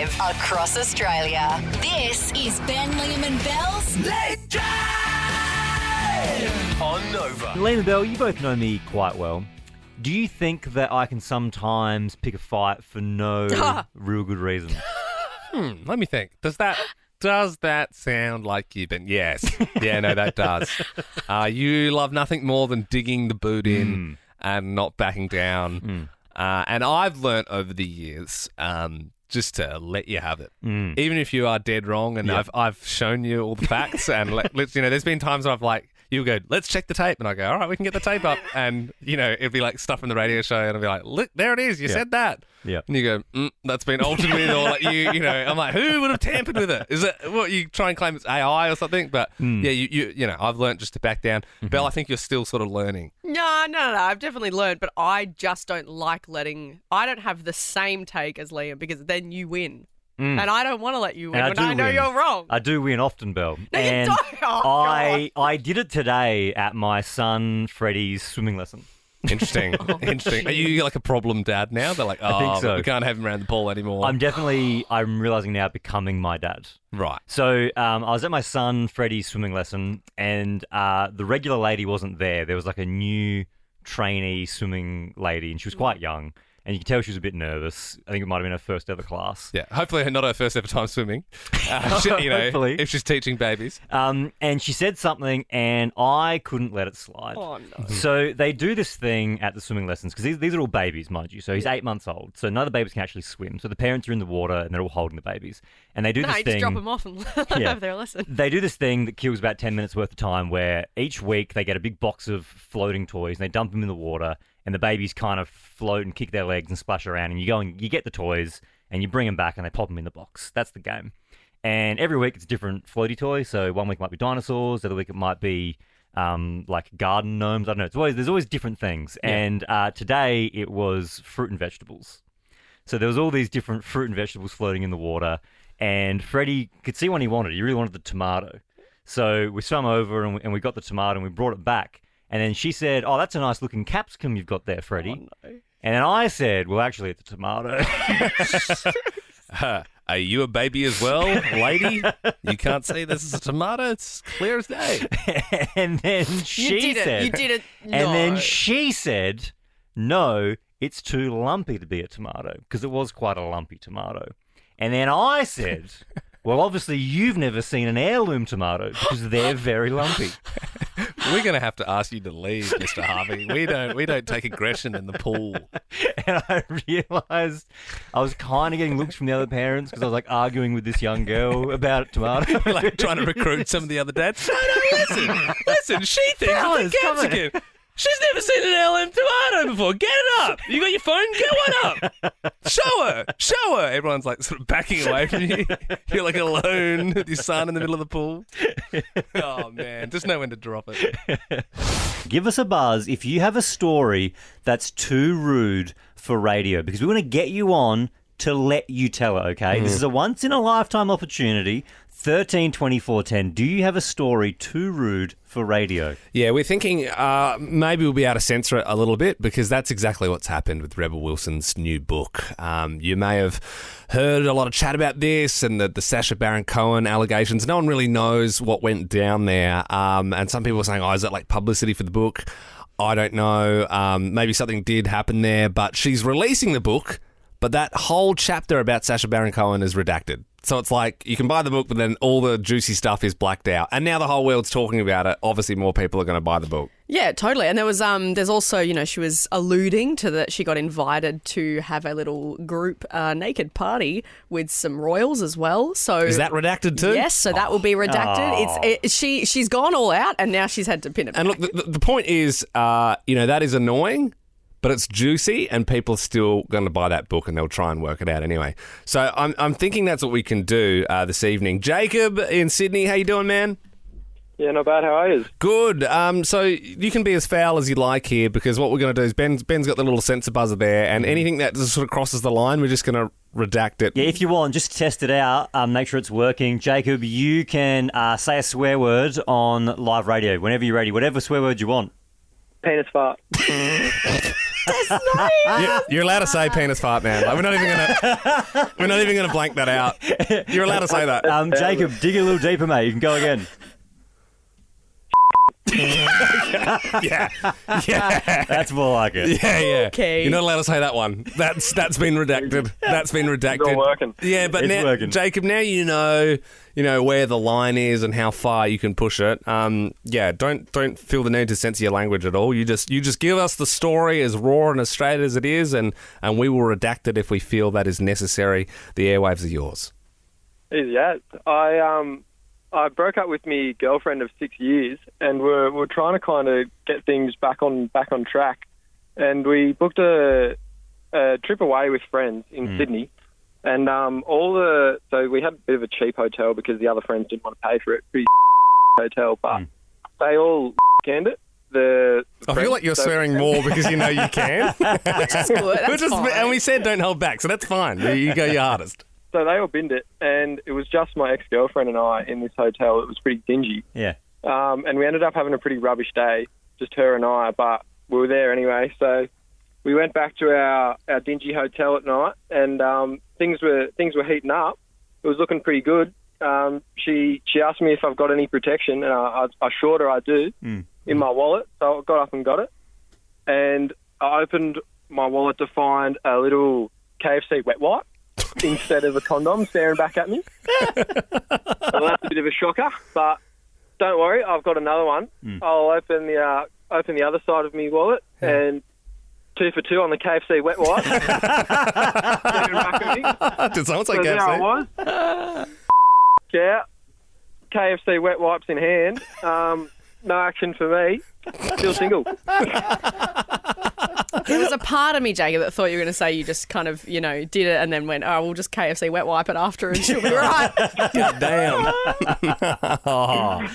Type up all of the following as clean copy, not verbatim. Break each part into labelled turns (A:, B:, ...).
A: Drive across Australia. This is Ben, Liam and Belle's
B: Late Drive on Nova.
C: Liam and Belle, you both know me quite well. Do you think that I can sometimes pick a fight for no real good reason?
D: Let me think. Does that sound like you? Ben? Yes. Yeah, no, that does. You love nothing more than digging the boot in and not backing down. And I've learnt over the years just to let you have it. Even if you are dead wrong, and I've shown you all the facts, and there's been times where I've you'll go, let's check the tape. And I go, all right, we can get the tape up. And, it'd be like stuff from the radio show. And I'd be like, look, there it is. You said that. Yeah. And you go, that's been altered with. Or I'm like, who would have tampered with it? Is it, what, you try and claim it's AI or something? But I've learned just to back down. Belle, I think you're still sort of learning.
E: No. I've definitely learned, but I just don't like I don't have the same take as Liam because then you win. And I don't want to let you win when I know you're wrong.
C: I do win often, Belle.
E: No,
C: and
E: you don't. Oh,
C: I did it today at my son Freddie's swimming lesson.
D: Interesting. Interesting. Are you like a problem dad now? They're like,
C: I think so.
D: We can't have him around the pool anymore.
C: I'm realising now, becoming my dad.
D: Right.
C: So I was at my son Freddie's swimming lesson, and the regular lady wasn't there. There was like a new trainee swimming lady, and she was quite young. And you can tell she was a bit nervous. I think it might have been her first ever class.
D: Yeah, hopefully not her first ever time swimming.
C: Hopefully.
D: If she's teaching babies.
C: And she said something, and I couldn't let it slide.
E: Oh, no.
C: So they do this thing at the swimming lessons, because these are all babies, mind you. So he's 8 months old. So none of the babies can actually swim. So the parents are in the water, and they're all holding the babies. And they do this thing.
E: Just drop them off and let them have their lesson.
C: They do this thing that kills about 10 minutes worth of time, where each week they get a big box of floating toys, and they dump them in the water, and the babies kind of float and kick their legs and splash around, and you go and you get the toys and you bring them back and they pop them in the box. That's the game. And every week it's a different floaty toy. So one week it might be dinosaurs, the other week it might be like garden gnomes. I don't know. There's always different things. Yeah. And today it was fruit and vegetables. So there was all these different fruit and vegetables floating in the water, and Freddie could see one he wanted. He really wanted the tomato. So we swam over and we got the tomato and we brought it back. And then she said, "Oh, that's a nice looking capsicum you've got there, Freddie." Oh, no. And then I said, "Well, actually, it's a tomato."
D: Are you a baby as well, lady? You can't say this is a tomato. It's clear as day.
C: And then she said,
E: "You did it." No.
C: And then she said, "No, it's too lumpy to be a tomato," because it was quite a lumpy tomato. And then I said, "Well, obviously, you've never seen an heirloom tomato because they're very lumpy."
D: We're going to have to ask you to leave, Mr. Harvey. We don't take aggression in the pool.
C: And I realised I was kind of getting looks from the other parents because I was arguing with this young girl about tomato.
D: Trying to recruit some of the other dads. No, listen, she thinks it's a capsicum. She's never seen an LM tomato before. Get it up. You got your phone? Get one up. Show her. Everyone's sort of backing away from you. You're alone with your son in the middle of the pool. Oh, man. Just know when to drop it.
C: Give us a buzz if you have a story that's too rude for radio, because we want to get you on to let you tell it, okay? This is a once-in-a-lifetime opportunity. 13 24 10. Do you have a story too rude for radio?
D: Yeah, we're thinking maybe we'll be able to censor it a little bit, because that's exactly what's happened with Rebel Wilson's new book. You may have heard a lot of chat about this and the Sacha Baron Cohen allegations. No one really knows what went down there. And some people are saying, is that publicity for the book? I don't know. Maybe something did happen there, but she's releasing the book, but that whole chapter about Sacha Baron Cohen is redacted. So it's you can buy the book, but then all the juicy stuff is blacked out. And now the whole world's talking about it. Obviously, more people are going to buy the book.
E: Yeah, totally. And there was, there's also, she was alluding to that she got invited to have a little group naked party with some royals as well. So
D: is that redacted too?
E: Yes, so that will be redacted. She's gone all out, and now she's had to pin it back.
D: And look, the point is, that is annoying, but it's juicy, and people are still going to buy that book, and they'll try and work it out anyway. So I'm thinking that's what we can do this evening. Jacob in Sydney, how you doing, man?
F: Yeah, not bad. How are you?
D: Good. So you can be as foul as you like here, because what we're going to do is Ben's got the little sensor buzzer there, and anything that just sort of crosses the line, we're just going to redact it.
C: Yeah, if you want, just test it out. Make sure it's working. Jacob, you can say a swear word on live radio whenever you're ready. Whatever swear word you want.
F: Penis fart.
D: You're allowed to say penis fart, man. Like, we're not even gonna blank that out. You're allowed to say that.
C: Jacob, dig a little deeper, mate. You can go again.
D: Yeah.
C: That's more like it.
D: Yeah.
E: Okay.
D: You're not allowed to say that one. That's been redacted. That's been redacted.
F: It's all working.
D: Yeah, but
C: It's
D: now,
C: working.
D: Jacob, now you know where the line is and how far you can push it. Don't feel the need to censor your language at all. You just give us the story as raw and as straight as it is, and we will redact it if we feel that is necessary. The airwaves are yours.
F: Easy as. I broke up with my girlfriend of 6 years, and we're trying to kind of get things back on track. And we booked a trip away with friends in Sydney, and so we had a bit of a cheap hotel because the other friends didn't want to pay for it. Pretty hotel, but they all canned it.
D: I feel like you're swearing more because you know you can.
E: Which is good. That's fine.
D: And we said don't hold back, so that's fine. You go your hardest.
F: So they all binned it, and it was just my ex-girlfriend and I in this hotel. It was pretty dingy.
C: Yeah.
F: And we ended up having a pretty rubbish day, just her and I, but we were there anyway. So we went back to our dingy hotel at night, and things were heating up. It was looking pretty good. She asked me if I've got any protection, and I assured her I do in my wallet. So I got up and got it, and I opened my wallet to find a little KFC wet wipe instead of a condom staring back at me. Well, that's a bit of a shocker, but don't worry, I've got another one. I'll open the other side of my wallet and 2 for 2 on the KFC wet wipe. Staring back at me.
D: Did someone say
F: So there I
D: KFC?
F: was. Yeah, KFC wet wipes in hand. No action for me. Still single.
E: There was a part of me, Jacob, that thought you were going to say you just kind of, did it and then went, we'll just KFC wet wipe it after and she'll be right.
D: God damn.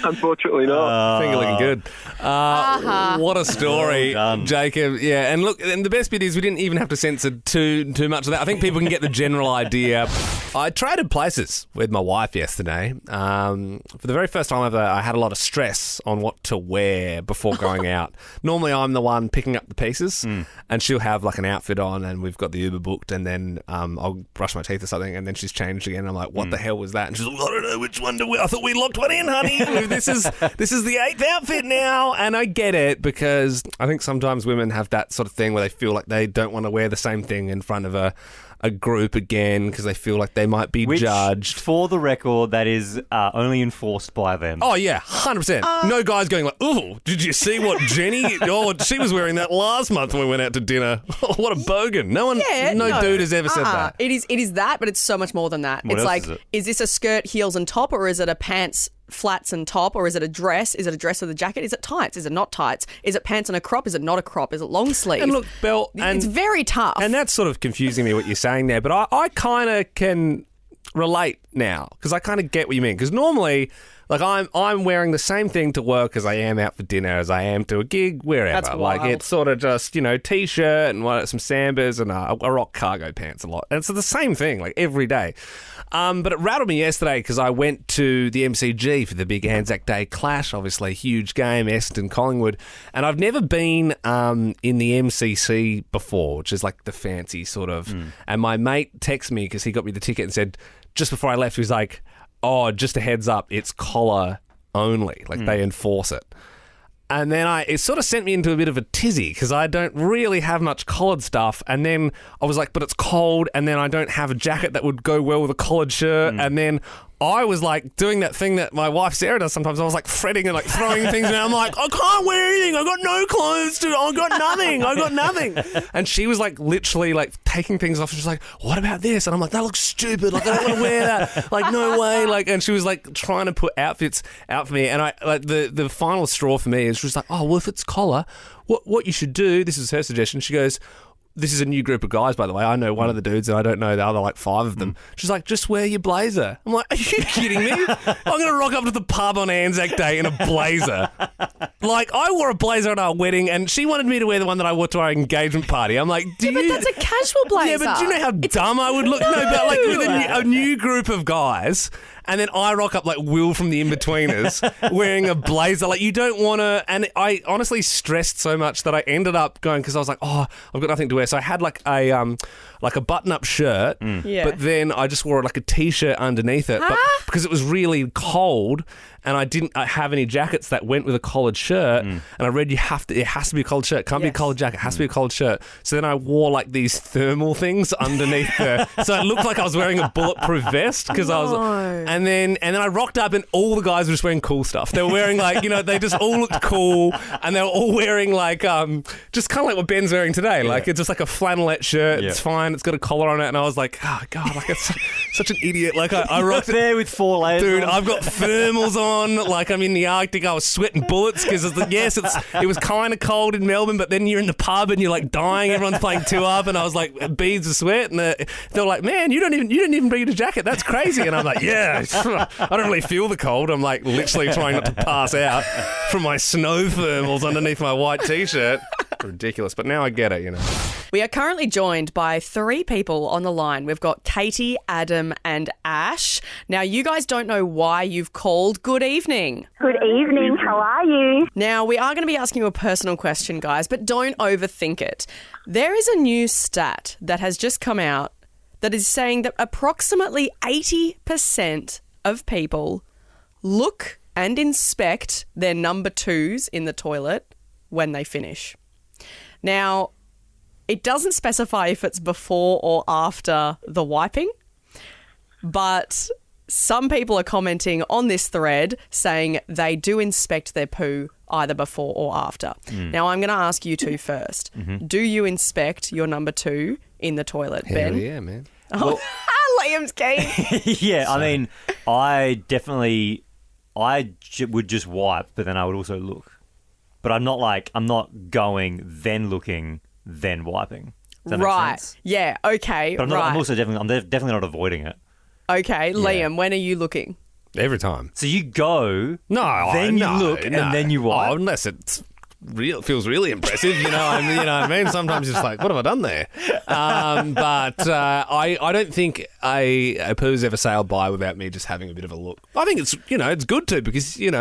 F: Unfortunately not.
D: Finger looking good. What a story,
C: Well done.
D: Jacob. Yeah, and look, and the best bit is we didn't even have to censor too much of that. I think people can get the general idea. I traded places with my wife yesterday. For the very first time ever, I had a lot of stress on what to wear before going out. Normally, I'm the one picking up the pieces, and she'll have like an outfit on, and we've got the Uber booked, and then I'll brush my teeth or something, and then she's changed again. And I'm like, what the hell was that? And she's like, I don't know which one to wear. I thought we locked one in, honey. This is the 8th outfit now. And I get it, because I think sometimes women have that sort of thing where they feel like they don't want to wear the same thing in front of a group again because they feel like they might be judged.
C: For the record, that is only enforced by them.
D: Oh, yeah, 100%. No guy's going like, ooh, did you see what Jenny, she was wearing that last month when we went out to dinner. What a bogan. No dude has ever said that.
E: It is that, but it's so much more than that.
C: What
E: It's
C: else
E: like,
C: is it?
E: is this a skirt, heels and top, or is it a pants, flats and top, or is it a dress? Is it a dress with a jacket? Is it tights? Is it not tights? Is it pants and a crop? Is it not a crop? Is it long sleeve?
D: And look, Belle,
E: it's very tough.
D: And that's sort of confusing me what you're saying there, but I kind of can relate now because I kind of get what you mean. Because normally, like I'm wearing the same thing to work as I am out for dinner, as I am to a gig, wherever.
E: That's
D: like
E: wild.
D: it's sort of just t-shirt and some Sambas, and I rock cargo pants a lot, and it's the same thing like every day. But it rattled me yesterday because I went to the MCG for the big Anzac Day clash, obviously huge game, Essendon Collingwood, and I've never been in the MCC before, which is like the fancy sort of. And my mate texted me because he got me the ticket and said just before I left, he was like, "Oh, just a heads up, it's collar only. Like they enforce it." And then it sort of sent me into a bit of a tizzy because I don't really have much collared stuff. And then I was like, but it's cold. And then I don't have a jacket that would go well with a collared shirt. And then I was like doing that thing that my wife Sarah does sometimes. I was like fretting and like throwing things around. I'm like, I can't wear anything. I got no clothes to. I got nothing. And she was like literally like taking things off. She's like, what about this? And I'm like, that looks stupid. Like I don't want to wear that. Like no way. Like, and she was like trying to put outfits out for me. And I like the final straw for me is she was like, oh well, if it's collar, what you should do. This is her suggestion. She goes, this is a new group of guys, by the way. I know one of the dudes and I don't know the other like 5 of them. She's like, just wear your blazer. I'm like, are you kidding me? I'm going to rock up to the pub on Anzac Day in a blazer. Like, I wore a blazer at our wedding, and she wanted me to wear the one that I wore to our engagement party. I'm like,
E: But that's a casual blazer.
D: Yeah, but do you know how dumb I would look? No, but like with a new group of guys, and then I rock up like Will from the In-Betweeners wearing a blazer. Like, you don't want to... And I honestly stressed so much that I ended up going, because I was like, oh, I've got nothing to wear. So I had like a button-up shirt,
E: Yeah.
D: but then I just wore like a T-shirt underneath it. But because it was really cold... And I didn't have any jackets that went with a collared shirt. And I read it has to be a collared shirt. It can't be a collared jacket. It has to be a collared shirt. So then I wore like these thermal things underneath so it looked like I was wearing a bulletproof vest because I was. And then I rocked up and all the guys were just wearing cool stuff. They were wearing like, they just all looked cool, and they were all wearing like just kind of like what Ben's wearing today. Like it's just like a flannelette shirt. It's fine. It's got a collar on it, and I was like, oh god, like it's such an idiot. Like I rocked
C: there with 4 layers.
D: Dude,
C: on.
D: I've got thermals on. Like I'm in the Arctic, I was sweating bullets because it was kind of cold in Melbourne, but then you're in the pub and you're like dying. Everyone's playing 2-up, and I was like beads of sweat, and they were like, "Man, you didn't even bring a jacket. That's crazy." And I'm like, "Yeah, I don't really feel the cold. I'm like literally trying not to pass out from my snow thermals underneath my white t-shirt." Ridiculous, but now I get it.
E: We are currently joined by 3 people on the line. We've got Katie, Adam and Ash. Now, you guys don't know why you've called. Good evening.
B: Good evening. How are you?
E: Now, we are going to be asking you a personal question, guys, but don't overthink it. There is a new stat that has just come out that is saying that approximately 80% of people look and inspect their number 2s in the toilet when they finish. Now, it doesn't specify if it's before or after the wiping, but some people are commenting on this thread saying they do inspect their poo either before or after. Now, I'm going to ask you two first. Do you inspect your number 2 in the toilet, Ben?
D: Hell yeah, man.
E: Oh, Liam's keen.
C: Yeah, I mean, would just wipe, but then I would also look. But I'm not going, then looking, then wiping. Does that make sense?
E: Yeah, okay,
C: But I'm definitely not avoiding it.
E: Okay, Liam, when are you looking?
D: Every time.
C: So you go,
D: then
C: you look, and then you wipe.
D: Oh, unless it feels really impressive, you know what I mean? Sometimes it's like, what have I done there? But I don't think a poo's ever sailed by without me just having a bit of a look. I think it's it's good to, because it's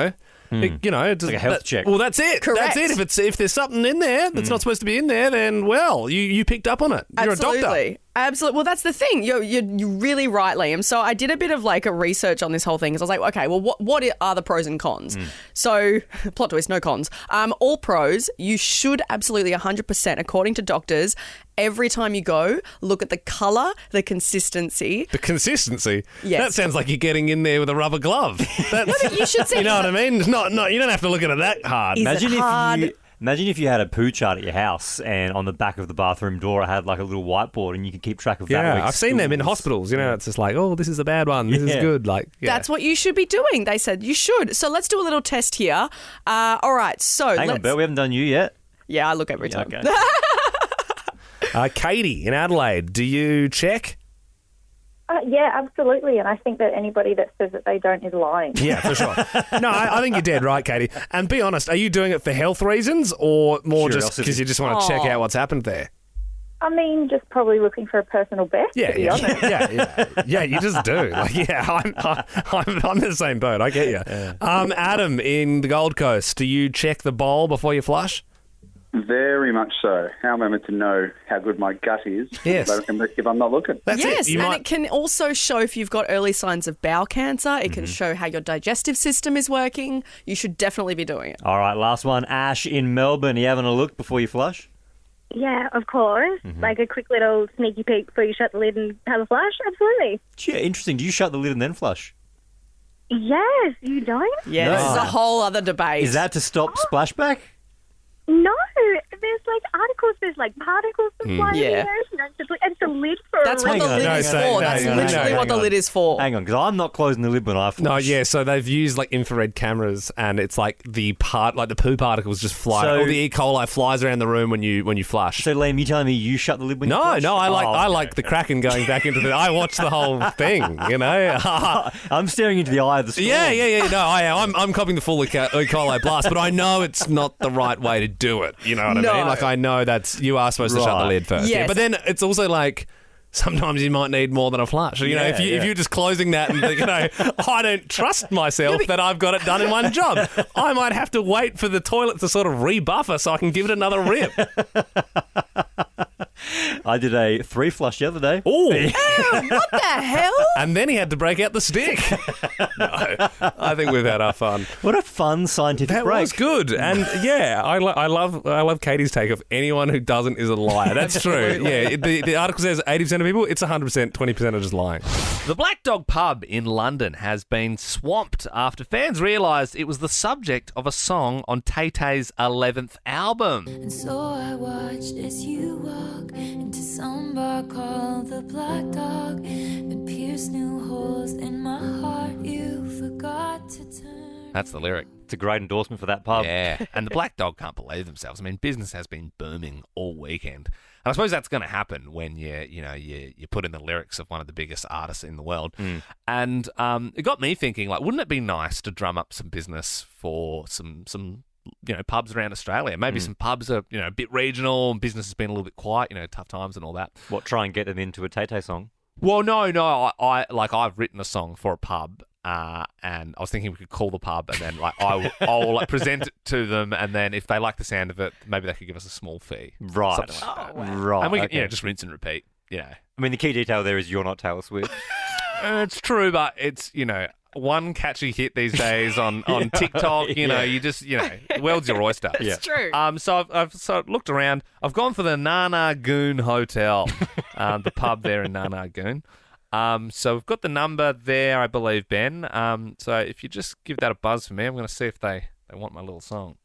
C: like a health check.
D: Well, that's it.
E: Correct.
D: That's it. If there's something in there that's not supposed to be in there, then you picked up on it. You're a doctor.
E: Absolutely. Well, that's the thing. You're really right, Liam. So I did a bit of like a research on this whole thing, because I was like, okay, well, what are the pros and cons? So, plot twist, no cons. All pros, you should absolutely 100%, according to doctors, every time you go, look at the colour, the consistency.
D: The consistency?
E: Yes.
D: That sounds like you're getting in there with a rubber glove.
E: But you should see.
D: You know what I mean? You don't have to look at it that hard.
C: Imagine if you had a poo chart at your house, and on the back of the bathroom door it had like a little whiteboard, and you could keep track of that.
D: Yeah, I've seen them in hospitals. It's just like, oh, this is a bad one. This is good. Like,
E: That's what you should be doing. They said you should. So let's do a little test here. All right. So
C: Hang on, Belle, we haven't done you yet.
E: Yeah, I look every time.
C: Okay.
D: Katie in Adelaide, do you check?
B: Yeah, absolutely. And I think that anybody that says that they don't is lying.
D: Yeah, for sure. No, I think you're dead right, Katie. And be honest, are you doing it for health reasons, or more just because you just want to check out what's happened there?
B: I mean, just probably looking for a personal best, to be honest.
D: Yeah, you just do. Like, I'm in the same boat. I get you. Yeah. Adam in the Gold Coast, do you check the bowl before you flush?
G: Very much so. How am I meant to know how good my gut is
D: yes.
G: if I'm not looking?
D: That's
E: yes,
D: it.
E: It can also show if you've got early signs of bowel cancer. It can show how your digestive system is working. You should definitely be doing it.
C: All right, last one. Ash in Melbourne, are you having a look before you flush?
B: Yeah, of course. Like a quick little sneaky peek before you shut the lid and have a flush. Absolutely.
C: Yeah, interesting. Do you shut the lid and then flush?
B: Yes, you don't?
E: Yeah, this is a whole other debate.
C: Is that to stop splashback?
B: No, there's like articles, there's like particles that fly in the
E: Yeah.
B: ocean. And it's a lid for
E: That's
B: a
E: what
B: reason.
E: the lid is for. That's literally what the lid is for.
C: Hang on, because I'm not closing the lid when I flush.
D: No, yeah, so they've used like infrared cameras and it's like the poo particles just fly.
C: So-
D: All the E. coli flies around the room when you flush.
C: So, Liam, you telling me you shut the lid when you
D: No,
C: flush?
D: I
C: Oh,
D: like the Kraken going back into the. I watched the whole thing, you know.
C: I'm staring into the eye of the storm.
D: Yeah. No, I'm copying the full E. coli blast, but I know it's not the right way to do it. You know what
E: No.
D: I mean? Like I know that's you are supposed to shut the
C: Right.
D: lid first.
E: Yes.
D: Yeah, but then it's also like. Sometimes you might need more than a flush. You know, if you're just closing that and you know, I don't trust myself that I've got it done in one job. I might have to wait for the toilet to sort of rebuffer so I can give it another rip.
C: I did a 3 flush the other day.
D: Oh,
E: What the hell?
D: and then he had to break out the stick. No, I think we've had our fun.
C: What a fun scientific
D: That
C: break.
D: was good, and yeah, I love Katie's take of anyone who doesn't is a liar. That's true. Yeah, the article says 80% of people, it's 100%, 20% are just lying. The Black Dog pub in London has been swamped after fans realised it was the subject of a song on Tay Tay's 11th album.
H: And so I watched as you walk into some bar called the Black Dog and pierced new holes in my heart you forgot to turn.
D: That's the lyric.
C: It's a great endorsement for that pub.
D: Yeah, and the Black Dog can't believe themselves. I mean, business has been booming all weekend. And I suppose that's going to happen when you put in the lyrics of one of the biggest artists in the world. And it got me thinking, like, wouldn't it be nice to drum up some business for some pubs around Australia? Maybe some pubs are, a bit regional and business has been a little bit quiet, tough times and all that.
C: What, try and get them into a Tay Tay song?
D: Well, no, I've written a song for a pub. And I was thinking we could call the pub and then I'll like present it to them, and then if they like the sound of it, maybe they could give us a small fee.
C: Right.
D: Something like that.
C: Right.
D: And we can,
C: okay.
D: just rinse and repeat.
C: I mean, the key detail there is you're not Taylor Swift.
D: It's true, but it's, one catchy hit these days on TikTok, you just, the world's your oyster.
E: It's true.
D: So I've looked around. I've gone for the Nana Goon Hotel, the pub there in Nana Goon. So we've got the number there, I believe, Ben. So if you just give that a buzz for me, I'm going to see if they want my little song.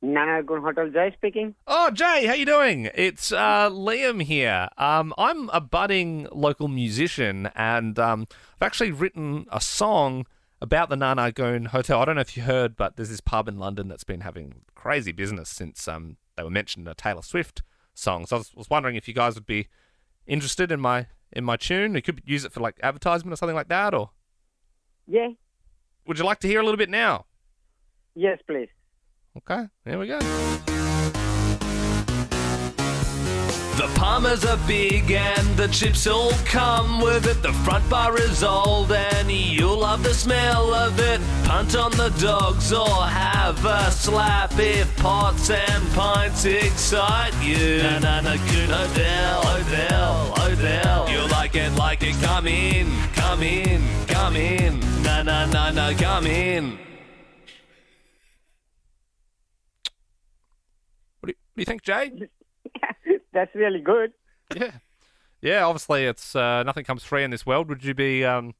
I: Nana Gun Hotel, Jay speaking.
D: Oh, Jay, how you doing? It's Liam here. I'm a budding local musician, and I've actually written a song about the Nana Goon Hotel. I don't know if you heard, but there's this pub in London that's been having crazy business since they were mentioned in a Taylor Swift song. So I was wondering if you guys would be interested in my tune. You could use it for like advertisement or something like that, or
I: Yeah.
D: would you like to hear a little bit now?
I: Yes, please.
D: Okay, here we go. The Palmers are big and the chips all come with it. The front bar is old and you'll love the smell of it. Punt on the dogs or have a slap if pots and pints excite you. Nana Goon Hotel, Hotel, Hotel. You like it, come in, come in, come in. Na, come in. What do you think, Jay?
I: That's really good.
D: Yeah. Obviously, it's nothing comes free in this world. Would you be I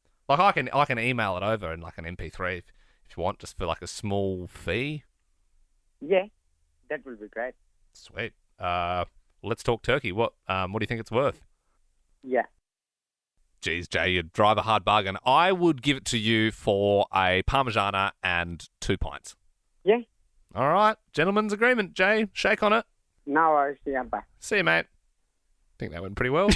D: can email it over in like an MP3 if you want, just for like a small fee.
I: Yeah, that will be great.
D: Sweet. Let's talk turkey. What do you think it's worth?
I: Yeah.
D: Geez, Jay, you drive a hard bargain. I would give it to you for a Parmigiana and 2 pints.
I: Yeah.
D: All right, gentleman's agreement. Jay, shake on it.
I: Now I see you back.
D: See you, mate. Think that went pretty well.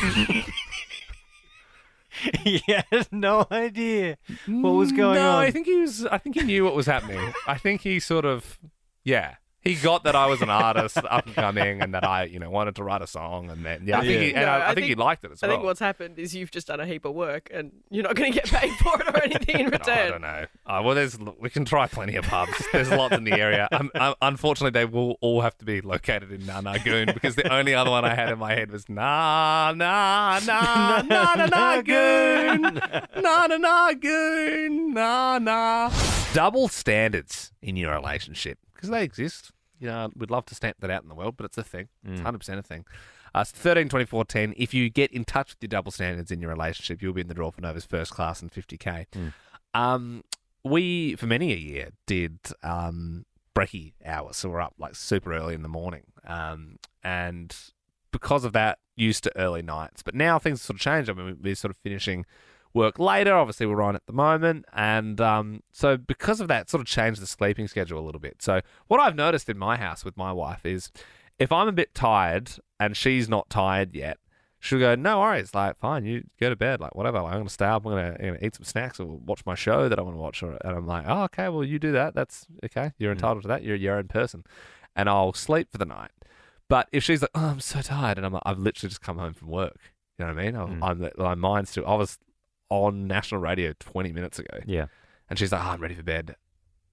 C: He had no idea what was going on.
D: I think he knew what was happening. I think he sort of, he got that I was an artist, up and coming, and that I, wanted to write a song, and then I think he liked it as well.
E: I think what's happened is you've just done a heap of work and you're not going to get paid for it or anything in return.
D: I don't know. Well, we can try plenty of pubs. There's lots in the area. Unfortunately, they will all have to be located in Nana Goon, because the only other one I had in my head was Na Goon, Na Goon. Double standards in your relationship, because they exist. We'd love to stamp that out in the world, but it's a thing. It's 100% a thing. It's 13 24 10. If you get in touch with your double standards in your relationship, you'll be in the draw for Nova's first class and 50K. we, for many a year, did brekkie hours. So we're up like super early in the morning. And because of that, used to early nights. But now things sort of changed. I mean, we're sort of finishing work later. Obviously, we're on at the moment. And so because of that, sort of changed the sleeping schedule a little bit. So what I've noticed in my house with my wife is if I'm a bit tired and she's not tired yet, she'll go, no worries, like, fine, you go to bed, like, whatever. Like, I'm going to stay up, I'm going to eat some snacks or watch my show that I want to watch. And I'm like, oh, okay, well, you do that. That's okay. You're entitled to that. You're your own person. And I'll sleep for the night. But if she's like, oh, I'm so tired, and I'm like, I've literally just come home from work. You know what I mean? My mind's still, I was on national radio 20 minutes ago.
C: Yeah.
D: And she's like, oh, I'm ready for bed.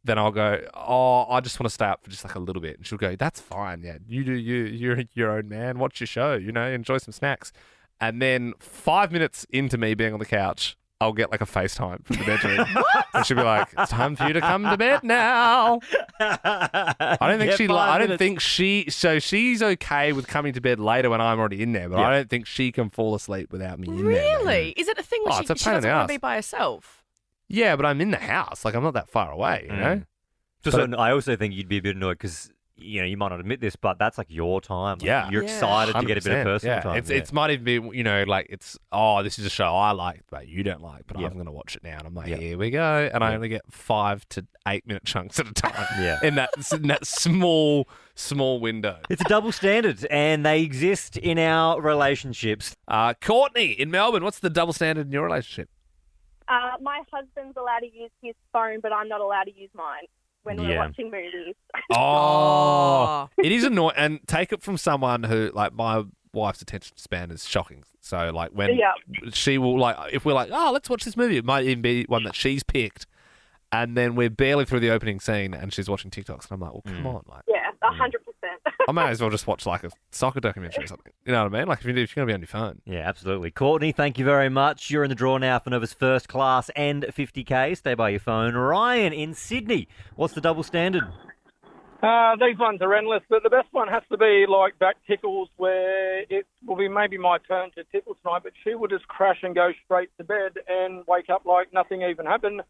D: Then I'll go, oh, I just want to stay up for just like a little bit. And she'll go, that's fine. Yeah, you do you. You're your own man. Watch your show, enjoy some snacks. And then 5 minutes into me being on the couch, I'll get like a FaceTime from the bedroom. And she'll be like, it's time for you to come to bed now. I don't think she's okay with coming to bed later when I'm already in there, but I don't think she can fall asleep without me in there.
E: Really? Is it a thing where she
D: it's a
E: doesn't
D: pain in the
E: want
D: ass.
E: to be by herself?
D: Yeah, but I'm in the house. Like, I'm not that far away, you know?
C: I also think you'd be a bit annoyed because, you might not admit this, but that's like your time. Like,
D: Yeah.
C: You're excited to get a bit of personal time.
D: It's might even be, like, it's, this is a show I like, but you don't like, but I'm going to watch it now. And I'm like, here we go. And I only get 5 to 8 minute chunks at a time in that small window.
C: It's a double standard, and they exist in our relationships.
D: Courtney in Melbourne, what's the double standard in your relationship?
B: My husband's allowed to use his phone, but I'm not allowed to use mine when we're watching movies.
D: Oh, it is annoying. And take it from someone who, like, my wife's attention span is shocking. So, like, when she will, like, if we're like, oh, let's watch this movie, it might even be one that she's picked. And then we're barely through the opening scene and she's watching TikToks. And I'm like, well, come on. Like,
B: 100%.
D: I might as well just watch, like, a soccer documentary or something. You know what I mean? Like, if you're going to be on your phone.
C: Yeah, absolutely. Courtney, thank you very much. You're in the draw now for Nova's first class and 50K. Stay by your phone. Ryan in Sydney, what's the double standard?
F: These ones are endless, but the best one has to be like back tickles, where it will be maybe my turn to tickle tonight, but she will just crash and go straight to bed and wake up like nothing even happened.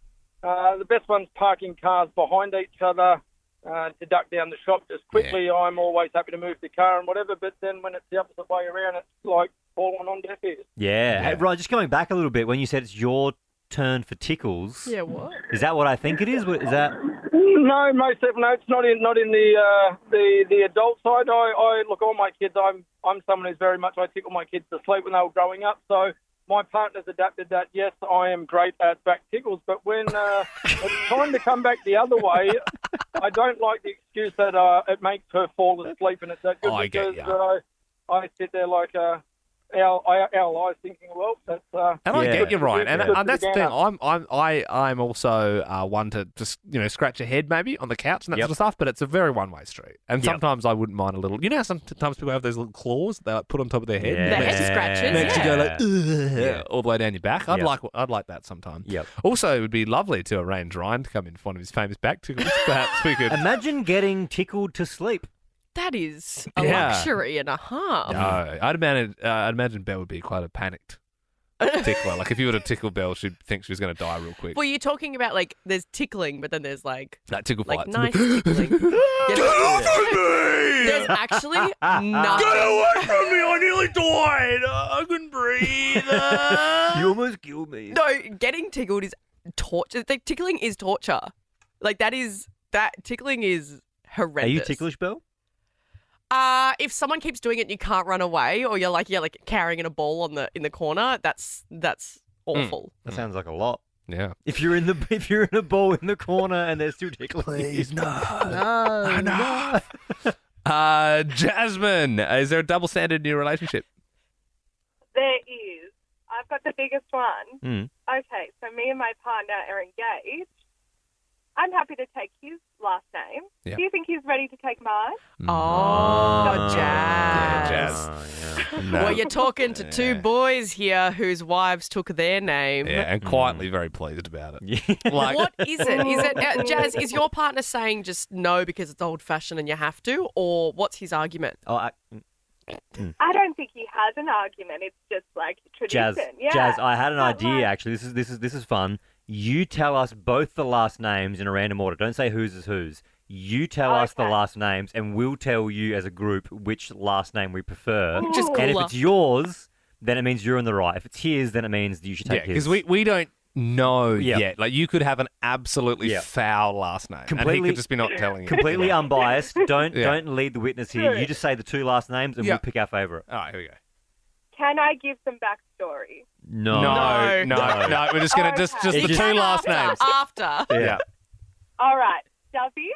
F: The best one's parking cars behind each other to duck down the shop just quickly. Yeah. I'm always happy to move the car and whatever, but then when it's the opposite way around, it's like falling on deaf ears.
C: Yeah. Hey, Ryan, just going back a little bit, when you said it's your turn for tickles.
E: Yeah, what?
C: Is that what I think it is? Is that...
F: No, most definitely. No, it's not in the adult side. I look, all my kids. I'm someone who's very much. I tickle my kids to sleep when they were growing up. So my partner's adapted that. Yes, I am great at back tickles, but when it's time to come back the other way, I don't like the excuse that it makes her fall asleep and it's that good I sit there like our eyes thinking, well, that's.
D: And I get you, Ryan, and that's the thing. I'm also one to just scratch your head maybe on the couch and that sort of stuff, but it's a very one-way street. And sometimes I wouldn't mind a little. You know how sometimes people have those little claws that they like put on top of their head.
E: The head scratches.
D: Makes you go like all the way down your back. I'd like that sometime.
C: Yep.
D: Also, it would be lovely to arrange Ryan to come in for one of his famous back tickles. Perhaps we could
C: imagine getting tickled to sleep.
E: That is a luxury and a half.
D: No, I'd imagine Belle would be quite a panicked tickler. Like if you were to tickle Belle, she'd think she was going to die real quick.
E: Well, you're talking about like there's tickling, but then there's like
D: that tickle
E: like
D: fights.
E: Nice tickling. Get off of me! There's actually nothing.
D: Get away from me! I nearly died. I couldn't breathe.
C: You almost killed me.
E: No, getting tickled is torture. Like, tickling is torture. Like that tickling is horrendous.
C: Are you ticklish, Belle?
E: If someone keeps doing it and you can't run away, or you're like carrying in a ball in the corner, that's awful.
C: That sounds like a lot.
D: Yeah.
C: If you're in a ball in the corner and they're still tickling, please no.
D: Jasmine, is there a double standard in your relationship?
J: There is. I've got the biggest one.
C: Mm.
J: Okay, so me and my partner are engaged. I'm happy to take his last name.
D: Yeah.
J: Do you think he's ready to take mine?
E: Oh, Jazz.
D: Yeah, Jazz.
E: Well, you're talking to two boys here whose wives took their name.
D: Yeah, and quietly very pleased about it.
E: Like, what is it? Is it Jazz? Is your partner saying just no because it's old-fashioned and you have to, or what's his argument?
J: I don't think he has an argument. It's just like tradition.
C: Jazz, I had an idea actually. This is fun. You tell us both the last names in a random order. Don't say whose is whose. You tell us the last names, and we'll tell you as a group which last name we prefer.
E: Which is
C: And if
E: cooler.
C: it's yours, then it means you're in the right. If it's his, then it means you should take his.
D: because we don't know
C: Yeah.
D: yet. Like, you could have an absolutely
C: Yeah.
D: foul last name, and he
C: Completely-
D: could just be not telling you.
C: Completely unbiased. Don't
D: Yeah.
C: don't lead the witness here. You just say the two last names, and
D: Yeah.
C: we'll pick our favourite.
D: All right, here we go.
J: Can I give some backstory?
C: No.
D: No. We're just gonna just
J: Okay.
D: the
C: Just-
D: two last names.
E: After.
C: Yeah.
J: All right. Dovey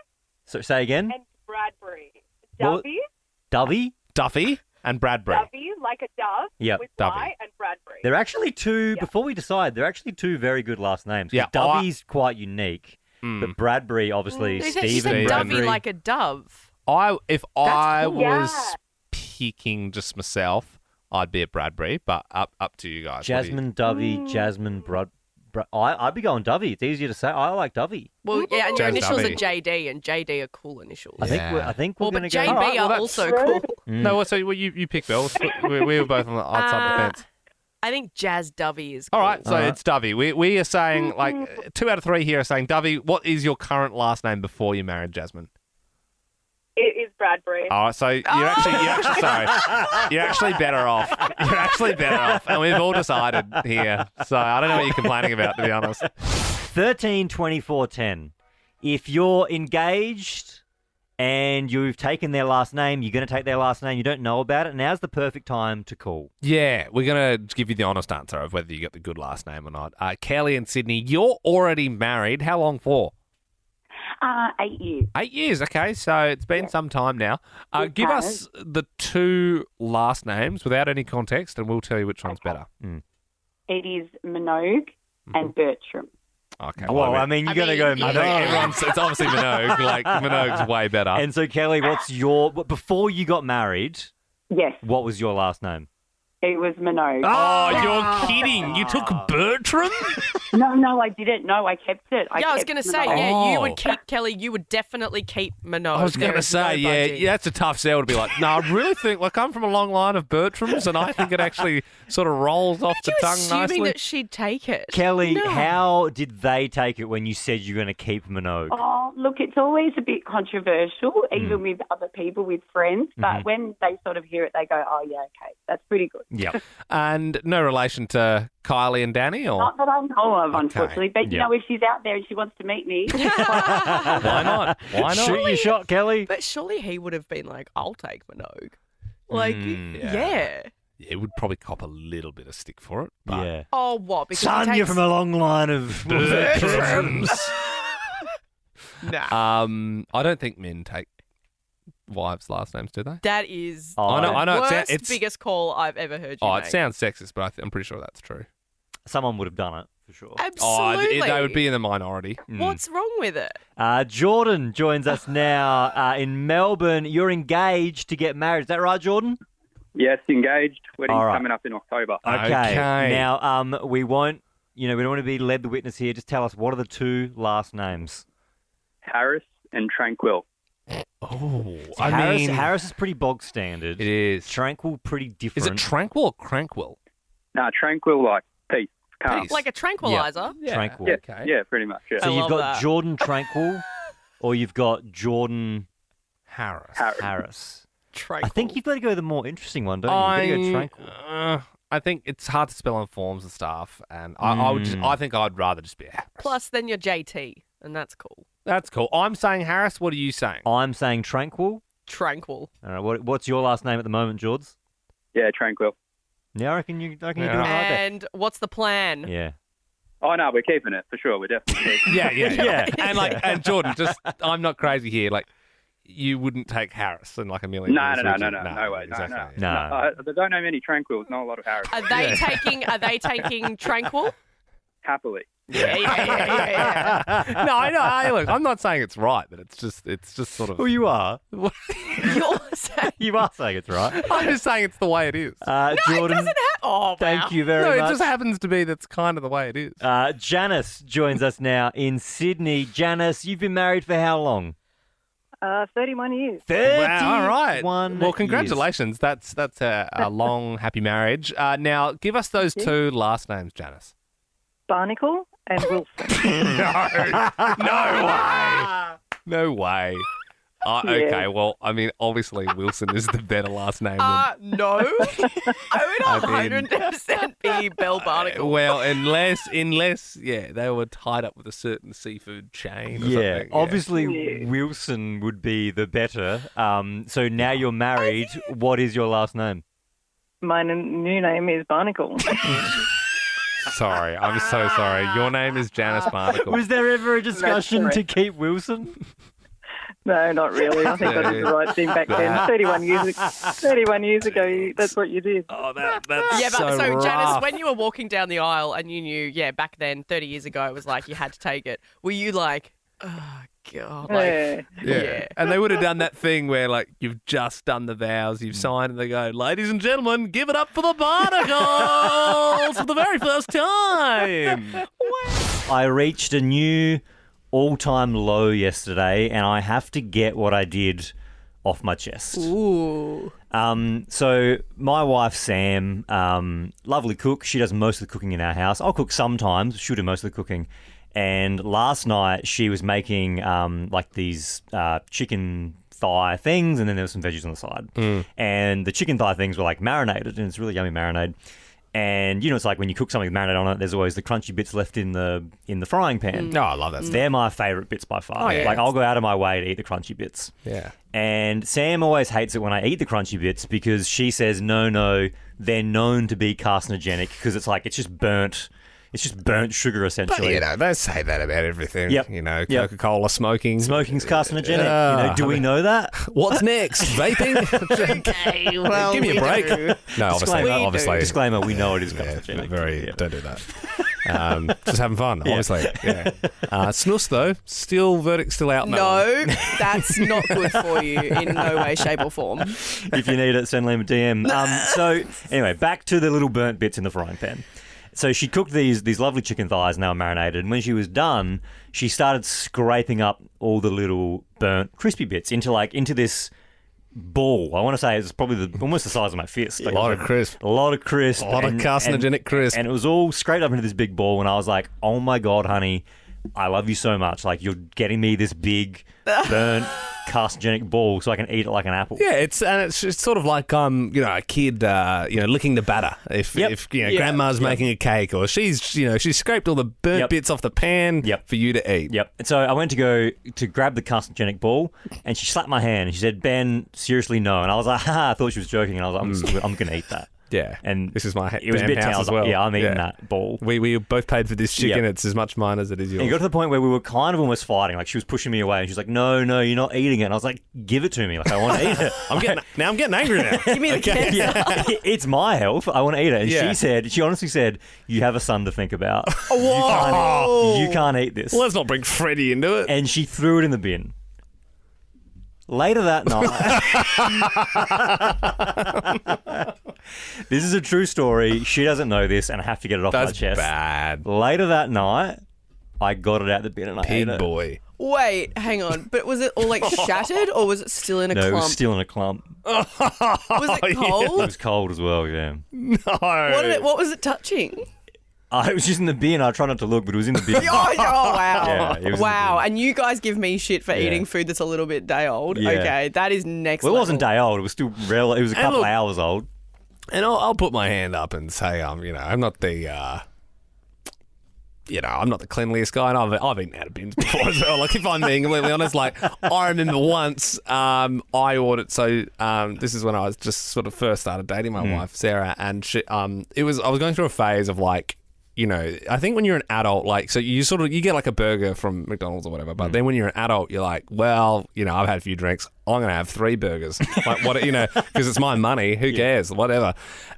C: So say again.
J: and Bradbury.
C: Well-
J: Dovey,
C: Dovey.
D: Duffy and Bradbury.
J: Dovey, like a dove
C: Yep,
J: with
D: Dovey.
J: Y, and Bradbury.
C: They're actually two.
J: Yeah.
C: Before we decide, they're actually two very good last names. 'Cause
D: Yeah,
C: Dovey's quite unique, but Bradbury, obviously,
E: She
C: Stephen
E: said
C: Bradbury.
E: Dovey like a dove.
D: If I
E: cool.
D: was
J: Yeah.
D: picking just myself, I'd be at Bradbury, but up to you guys. What do you-
C: Jasmine Dovey, Jasmine I'd be going Dovey. It's easier to say. I like Dovey.
E: Well, yeah, and your
D: Jazz
E: initials
D: Dovey.
E: are JD, and JD are cool initials.
C: I think we're
E: well,
C: going
E: but
C: to go.
E: JB
D: All right, well,
E: are
D: that's
E: also
J: true.
E: cool.
D: No, so you pick Belle. We were both on the outside the fence.
E: I think Jazz Dovey is cool.
D: All right, so
C: All right.
D: it's Dovey. We are saying, like, 2 out of 3 here are saying, Dovey, what is your current last name before you married Jasmine?
J: It is Bradbury.
D: Oh, so you're actually sorry. You're actually better off. You're actually better off. And we've all decided here. So I don't know what you're complaining about, to be honest.
C: 13, 24, 10. If you're engaged and you've taken their last name, you're going to take their last name, you don't know about it, now's the perfect time to call.
D: Yeah, we're going to give you the honest answer of whether you got the good last name or not. Kelly and Sydney, you're already married. How long for?
K: 8 years.
D: 8 years, okay. So it's been some time now. Give us the two last names without any context, and we'll tell you which one's better.
K: It is Minogue and Bertram.
D: Okay.
C: Well, I mean, you got to go
D: I think everyone's, it's obviously Minogue. Like, Minogue's way better.
C: And so, Kelly, what's your... Before you got married,
K: Yes,
C: what was your last name?
K: it was Minogue.
D: Oh, you're kidding. You took Bertram?
K: No, I didn't. No, I kept it.
E: Yeah, I was going to say,
K: Minogue.
E: yeah, you
D: Oh.
E: would keep, Kelly, you would definitely keep Minogue.
D: I was going
E: There
D: to
E: is no
D: say, yeah,
E: budging.
D: that's a tough sell to be like, no, I really think, like, I'm from a long line of Bertrams, and I think it actually sort of rolls off the
E: You're
D: tongue
E: assuming
D: nicely.
E: that she'd take it.
C: Kelly,
E: No.
C: how did they take it when you said you're going to keep Minogue?
K: Oh, look, it's always a bit controversial, even with other people, with friends. But when they sort of hear it, they go, oh, yeah, okay, that's pretty good.
C: Yep.
D: And no relation to Kylie and Danny, or
K: Not that I know of, unfortunately. But, you
C: Yeah.
K: know, if she's out there and she wants to meet me,
D: why not? Why not?
C: Shoot your shot, Kelly.
E: But surely he would have been like, I'll take Minogue. Like,
D: yeah.
E: yeah.
D: Yeah, it would probably cop a little bit of stick for it. But
C: Yeah.
E: Oh, what? Because he
C: Son, you're
E: takes-
C: from a long line of
D: Bertrams.
E: Nah.
D: I don't think men take wives' last names, do they?
E: That is
C: Oh,
D: I know.
E: the
D: It's,
E: worst,
D: it's
E: biggest call I've ever heard you
D: Oh,
E: make.
D: it sounds sexist, but I'm pretty sure that's true.
C: Someone would have done it, for sure.
E: Absolutely.
D: They would be in the minority.
E: What's wrong with it?
C: Jordan joins us now in Melbourne. You're engaged to get married. Is that right, Jordan?
G: Yes, engaged. Wedding's
C: All right.
G: coming up in October.
C: Okay.
D: Okay.
C: Now, we won't, we don't want to be led the witness here. Just tell us, what are the two last names?
G: Harris and Tranquil.
D: Oh,
C: Harris is pretty bog standard.
D: It is.
C: Tranquil, pretty different.
D: Is it Tranquil or Crankwell?
G: No, Tranquil, like peace, calm.
D: Peace.
E: Like a tranquilizer?
C: Tranquil.
G: Yeah,
D: Okay.
G: yeah, pretty much. Yeah.
C: So
E: I
C: you've
E: love
C: got
E: that.
C: Jordan Tranquil, or you've got Jordan
D: Harris.
C: Harris.
E: Tranquil.
C: I think you've got to go the more interesting one, don't you? You've got to go Tranquil.
D: I think it's hard to spell on forms and stuff, and I would just. I think I'd rather just be a Harris.
E: Plus, then you're JT, and that's cool.
D: That's cool. I'm saying Harris. What are you saying?
C: I'm saying Tranquil.
E: Tranquil.
C: All right, what's your last name at the moment, George?
G: Yeah, Tranquil.
C: Yeah, I reckon you're doing
D: Yeah.
C: all right there.
E: And what's the plan?
C: Yeah.
G: Oh, no, we're keeping it, for sure. We're definitely keeping it.
D: Yeah. And Jordan, just I'm not crazy here. Like, you wouldn't take Harris in like a million.
G: No,
D: years,
G: no,
D: would
G: no,
D: you?
G: no, no way. No,
D: exactly.
C: No.
G: I don't know many Tranquils, not a lot of Harris.
E: Are they taking Tranquil?
G: Happily.
E: Yeah.
D: No, I know. Look, I'm not saying it's right, but it's just sort of.
C: Well, you are.
E: You're saying
C: You are saying it's right.
D: I'm just saying it's the way it is.
C: Jordan, thank you very
D: No, it
C: much.
D: just happens to be that's kind of the way it is.
C: Janice joins us now in Sydney. Janice, you've been married for how long?
J: 31 years.
C: 31
D: Wow, all right. Well,
C: years.
D: congratulations. That's a long, happy marriage. Now, give us those two last names, Janice.
J: Barnacle and Wilson.
D: No way. Okay, well, I mean, obviously Wilson is the better last name than...
E: No. I would 100% be Belle Barnacle.
D: Well, unless, yeah, they were tied up with a certain seafood chain or something.
C: Obviously Wilson would be the better. So now you're married. What is your last name?
J: My new name is Barnacle.
D: Sorry, I'm so sorry. Your name is Janice Barnacle.
C: Was there ever a discussion to keep Wilson?
J: No, not really. I think that was the right thing back then. 31 years ago, that's what you did.
D: Oh, that's
E: Yeah, but so
D: rough.
E: Janice, when you were walking down the aisle and you knew, back then, 30 years ago, it was like you had to take it. Were you like, oh, God? Like,
D: Yeah. And they would have done that thing where, like, you've just done the vows, you've signed, and they go, ladies and gentlemen, give it up for the Barnacles for the very first time.
C: I reached a new all-time low yesterday, and I have to get what I did off my chest.
E: Ooh.
C: So my wife, Sam, lovely cook. She does most of the cooking in our house. I'll cook sometimes. She'll do most of the cooking. And last night she was making like these chicken thigh things, and then there was some veggies on the side. And the chicken thigh things were like marinated, and it's really yummy marinade. And, it's like when you cook something with marinade on it, there's always the crunchy bits left in the frying pan.
D: No, I love that stuff.
C: They're my favourite bits by far.
E: Oh, yeah.
C: Like, I'll go out of my way to eat the crunchy bits.
D: Yeah.
C: And Sam always hates it when I eat the crunchy bits because she says, no, they're known to be carcinogenic because it's just burnt. It's just burnt sugar, essentially.
D: But, they say that about everything.
C: Yep.
D: Coca-Cola, smoking.
C: Smoking's carcinogenic. Do we know that?
D: What's next? Vaping?
E: Okay, well,
D: Give me a break. No, obviously.
C: Disclaimer, we know it is carcinogenic.
D: Don't do that. Just having fun, obviously. Yeah. Snus, though, verdict still out.
E: No, that's not good for you in no way, shape or form.
C: If you need it, send Liam a DM. So, anyway, back to the little burnt bits in the frying pan. So she cooked these lovely chicken thighs, and they were marinated. And when she was done, she started scraping up all the little burnt crispy bits into this ball. I want to say it was probably almost the size of my fist.
D: A lot of crisp.
C: A lot of crisp.
D: A lot of carcinogenic crisp.
C: And it was all scraped up into this big ball. And I was like, oh my God, honey, I love you so much. Like, you're getting me this big burnt carcinogenic ball so I can eat it like an apple.
D: Yeah, it's sort of like a kid licking the batter. If grandma's making a cake, or she's scraped all the burnt bits off the pan for you to eat.
C: Yep. And so I went to go to grab the carcinogenic ball, and she slapped my hand and she said, "Ben, seriously, no." And I was like, "Ha!" I thought she was joking, and I was like, "I'm going to eat that."
D: Yeah,
C: and
D: this is my
C: it was a bit
D: house as well.
C: Yeah, I'm eating that ball.
D: We both paid for this chicken. It's as much mine as it is yours.
C: And it got to the point where we were kind of almost fighting. Like, she was pushing me away, and she was like, "No, you're not eating it." And I was like, "Give it to me. Like, I want to eat it."
D: I'm getting angry now.
E: Give me the cancer.
C: Yeah, it's my health. I want to eat it. And she honestly said, "You have a son to think about. You can't eat this."
D: Well, let's not bring Freddie into it.
C: And she threw it in the bin. Later that night, this is a true story. She doesn't know this, and I have to get it off my chest.
D: That's bad.
C: Later that night, I got it out the bin and I ate it.
D: Pig boy.
E: Wait, hang on. But was it all like shattered, or was it still in a clump?
C: No, it was still in a clump.
E: Was it cold?
C: It was cold as well, yeah.
D: No.
E: What was it touching?
C: It was just in the bin. I tried not to look, but it was in the bin.
E: Oh, wow.
C: Yeah, it was
E: wow. And you guys give me shit for eating food that's a little bit day old.
C: Yeah.
E: Okay, that is next
C: Well, it
E: level.
C: wasn't day old. It was still it was a couple of hours old.
D: And I'll put my hand up and say, I'm not the, I'm not the cleanliest guy, and I've eaten out of bins before as well. Like, if I'm being completely honest, like, I remember once I ordered. So this is when I was just sort of first started dating my wife, Sarah, and she, I was going through a phase of like, I think when you're an adult, like, so you get like a burger from McDonald's or whatever, but then when you're an adult, you're like, well, I've had a few drinks. I'm going to have 3 burgers. Like, what, because it's my money. Who cares? Whatever.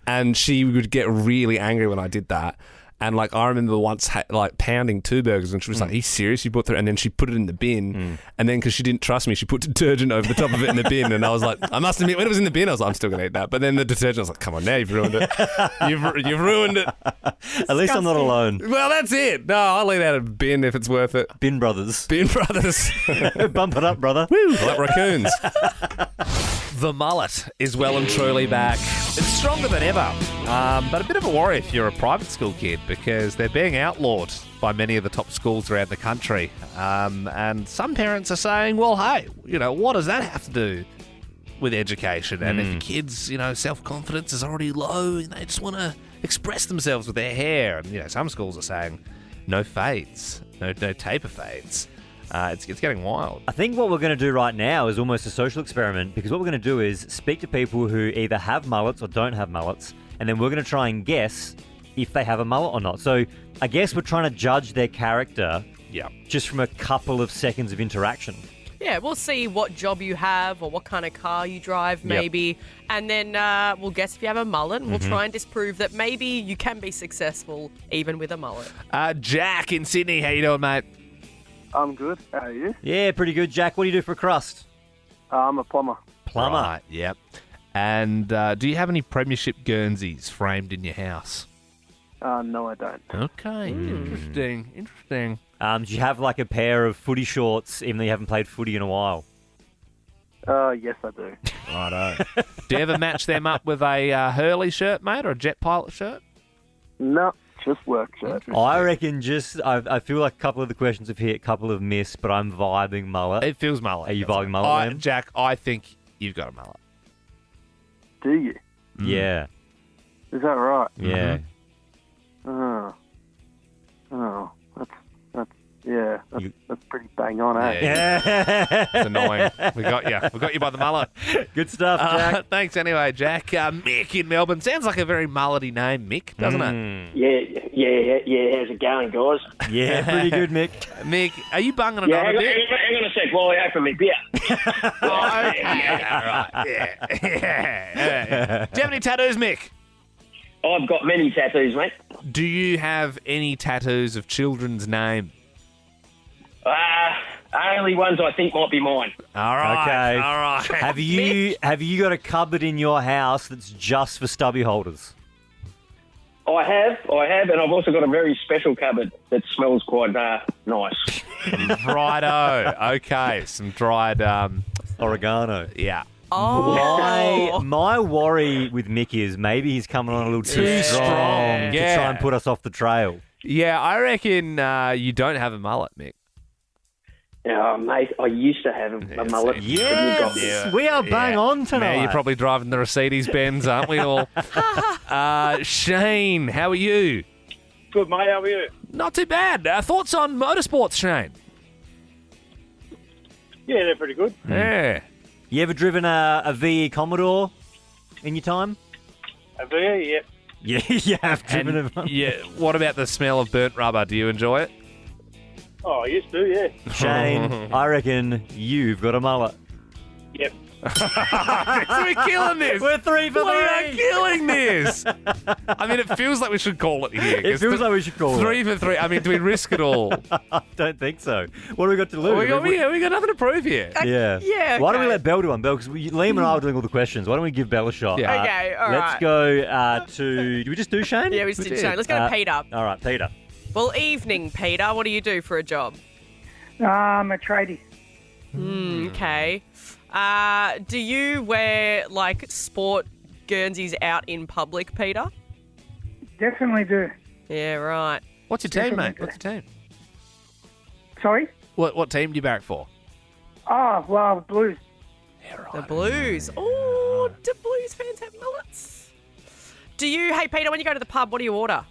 D: And she would get really angry when I did that. And like, I remember once pounding 2 burgers, and she was like, "Are you serious? You put 3?" And then she put it in the bin. And then because she didn't trust me, she put detergent over the top of it in the bin. And I was like, I must admit, when it was in the bin, I was like, I'm still going to eat that. But then the detergent, I was like, come on, now you've ruined it. You've ruined it.
C: At least I'm not alone.
D: Well, that's it. No, I'll eat out of bin if it's worth it.
C: Bin Brothers.
D: Bin Brothers.
C: Bump it up, brother.
D: Woo, like raccoons. The mullet is well and truly back. It's stronger than ever, but a bit of a worry if you're a private school kid because they're being outlawed by many of the top schools around the country. And some parents are saying, well, hey, what does that have to do with education? And if your kids, self-confidence is already low and they just want to express themselves with their hair. And, some schools are saying no fades, no taper fades. It's getting wild.
C: I think what we're going to do right now is almost a social experiment, because what we're going to do is speak to people who either have mullets or don't have mullets, and then we're going to try and guess if they have a mullet or not. So I guess we're trying to judge their character just from a couple of seconds of interaction.
E: Yeah, we'll see what job you have or what kind of car you drive, maybe. And then we'll guess if you have a mullet, and we'll try and disprove that maybe you can be successful even with a mullet.
D: Jack in Sydney, how you doing, mate?
F: I'm good. How are you?
C: Yeah, pretty good. Jack, what do you do for a crust?
F: I'm a plumber.
C: Plumber.
D: Right, yep. And do you have any premiership Guernseys framed in your house?
F: No, I don't.
D: Okay, interesting.
C: Do you have like a pair of footy shorts, even though you haven't played footy in a while?
F: Yes, I do.
D: Righto. Do you ever match them up with a Hurley shirt, mate, or a Jet Pilot shirt?
F: No, just work shirt.
C: I reckon I feel like a couple of the questions have hit, a couple have missed, but I'm vibing mullet.
D: It feels mullet.
C: Are you vibing mullet, Liam?
D: Jack, I think you've got a mullet.
F: Do you?
C: Yeah.
F: Is that right?
C: Yeah.
F: That's pretty bang on, eh?
C: Yeah.
D: It's annoying. We got you by the mullet.
C: Good stuff, Jack.
D: Thanks anyway, Jack. Mick in Melbourne. Sounds like a very mullety name, Mick, doesn't it?
L: Yeah. How's it going, guys?
C: Yeah, pretty good, Mick.
D: Mick, are you bunging it on a bit?
L: Hang on a sec while I open my beer.
D: Yeah. Do you have any tattoos, Mick?
L: I've got many tattoos, mate.
D: Do you have any tattoos of children's name?
L: Only ones I think might be mine.
D: All right.
C: Okay.
D: All right.
C: Have you got a cupboard in your house that's just for stubby holders?
L: I have, and I've also got a very special cupboard that smells quite nice.
D: Righto. Okay. Some dried
C: oregano.
D: Yeah.
E: Oh.
C: My worry with Mick is maybe he's coming on a little too strong to try and put us off the trail.
D: Yeah, I reckon you don't have a mullet, Mick.
L: Mate, I used to have a mullet.
C: Yes, we are bang on tonight.
D: Now you're probably driving the Mercedes-Benz, aren't we all? Shane, how are you?
F: Good, mate. How are you?
D: Not too bad. Thoughts on motorsports, Shane?
F: Yeah, they're pretty good.
D: Yeah.
C: You ever driven a VE Commodore in your time?
F: A VE, yep.
C: Yeah, you have driven one.
D: Yeah. What about the smell of burnt rubber? Do you enjoy it?
F: Oh, I used to, yeah.
C: Shane, I reckon you've got a mullet.
F: Yep.
D: We're killing this.
C: We're 3 for 3.
D: We are killing this. I mean, it feels like we should call it here.
C: It feels like we should call it.
D: 3 for 3. I mean, do we risk it all?
C: I don't think so. What do we got to lose?
D: We got nothing to prove here.
C: Yeah.
E: Yeah,
C: Why don't we
E: okay.
C: let Belle do one, Belle? Because Liam and I were doing all the questions. Why don't we give Belle a shot?
D: Yeah.
E: Okay, all
C: Let's
E: right.
C: go to... Do we just do Shane?
E: Yeah, we did Shane. Let's go to Peter.
C: All right, Peter.
E: Well, evening, Peter. What do you do for a job?
J: I'm a tradie.
E: Okay. Do you wear, sport Guernseys out in public, Peter?
J: Definitely do.
E: Yeah, right.
D: What's your team, mate? What's your team?
J: Sorry?
D: What team do you barrack for?
J: Oh, well, Blues.
D: Yeah, right.
E: The Blues. Oh, do Blues fans have mullets? Hey, Peter, when you go to the pub, what do you order?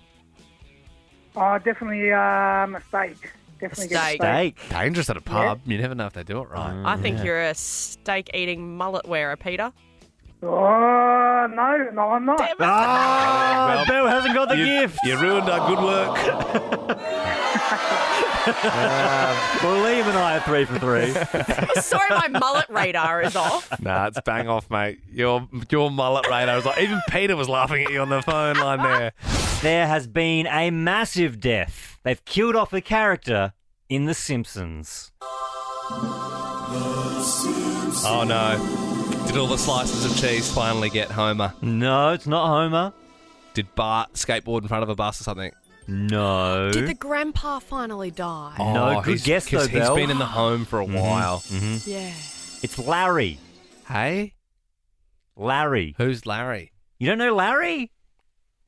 J: Oh, definitely a steak. Definitely get a
E: Steak.
C: Steak.
D: Dangerous at a pub. You never know if they do it right.
E: I think you're a steak-eating mullet wearer, Peter.
J: Oh, no, I'm not.
E: Damn it.
C: Oh, Belle hasn't got the gift.
D: You ruined our good work.
C: Well, Liam and I are 3 for 3.
E: Sorry, my mullet radar is off.
D: Nah, it's bang off, mate. Your mullet radar was like, even Peter was laughing at you on the phone line there.
C: There has been a massive death. They've killed off a character in The Simpsons.
D: Oh no. Did all the slices of cheese finally get Homer?
C: No, it's not Homer.
D: Did Bart skateboard in front of a bus or something?
C: No.
E: Did the grandpa finally die?
C: No, good guess though,
D: He's
C: Belle.
D: been in the home for a while.
E: Yeah.
C: It's Larry.
D: Hey?
C: Larry.
D: Who's Larry?
C: You don't know Larry?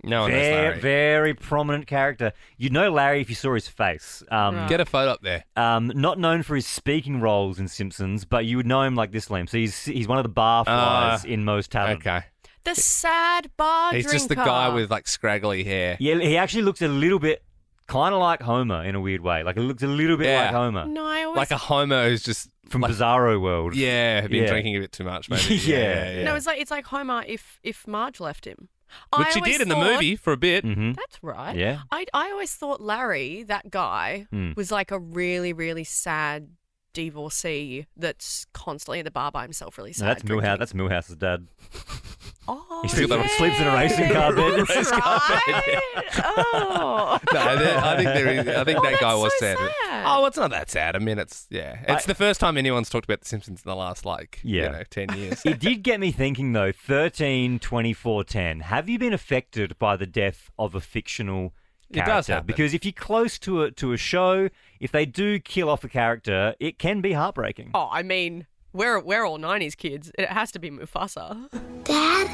D: No one knows Larry.
C: Very prominent character. You'd know Larry if you saw his face.
D: Get a photo up there.
C: Not known for his speaking roles in Simpsons, but you would know him like this, Liam. So he's one of the barflies in Most Tavern.
D: Okay.
E: The sad bar
D: He's
E: drinker.
D: just the guy with like scraggly hair.
C: Yeah, he actually looks a little bit kind of like Homer in a weird way. Like, it looks a little bit like Homer.
E: No, I always...
D: Like a Homer who's just...
C: From Bizarro World.
D: Yeah, been drinking a bit too much, maybe.
C: Yeah.
E: No, it's like Homer if Marge left him.
D: Which he did in the movie for a bit.
C: Mm-hmm.
E: That's right.
C: Yeah.
E: I always thought Larry, that guy, was like a really, really sad divorcee that's constantly in the bar by himself, really sad.
C: No, that's Milhouse. That's Milhouse's dad.
E: Oh,
C: He sleeps in a racing car bed.
E: Oh.
D: No, I think that guy was
E: so
D: sad.
E: sad.
D: Oh, it's not that sad. I mean, it's the first time anyone's talked about The Simpsons in the last 10 years.
C: It did get me thinking though. 13, 24, 10. Have you been affected by the death of a fictional character?
D: It does happen.
C: Because if you're close to a show, if they do kill off a character, it can be heartbreaking.
E: Oh, I mean, we're all 90s kids. It has to be Mufasa.
H: Dad?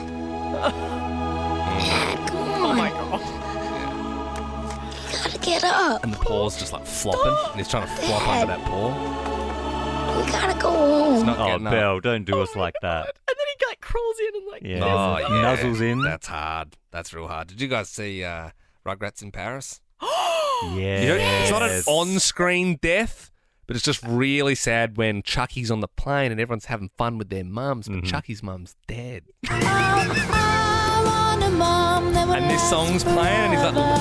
H: Dad, come on.
E: Oh my god.
H: You gotta get up.
D: And the paw's just like flopping, and he's trying to flop under that paw.
H: We gotta go home.
D: It's not
C: Oh,
D: getting up.
C: Belle, don't do us like that.
E: And then he like crawls in and like...
C: Yeah.
D: Oh, yeah.
C: Nuzzles in.
D: That's hard. That's real hard. Did you guys see Rugrats in Paris?
C: Yeah.
D: You know, it's not an on-screen death, but it's just really sad when Chucky's on the plane and everyone's having fun with their mums, but Chucky's mum's dead. And this song's playing, and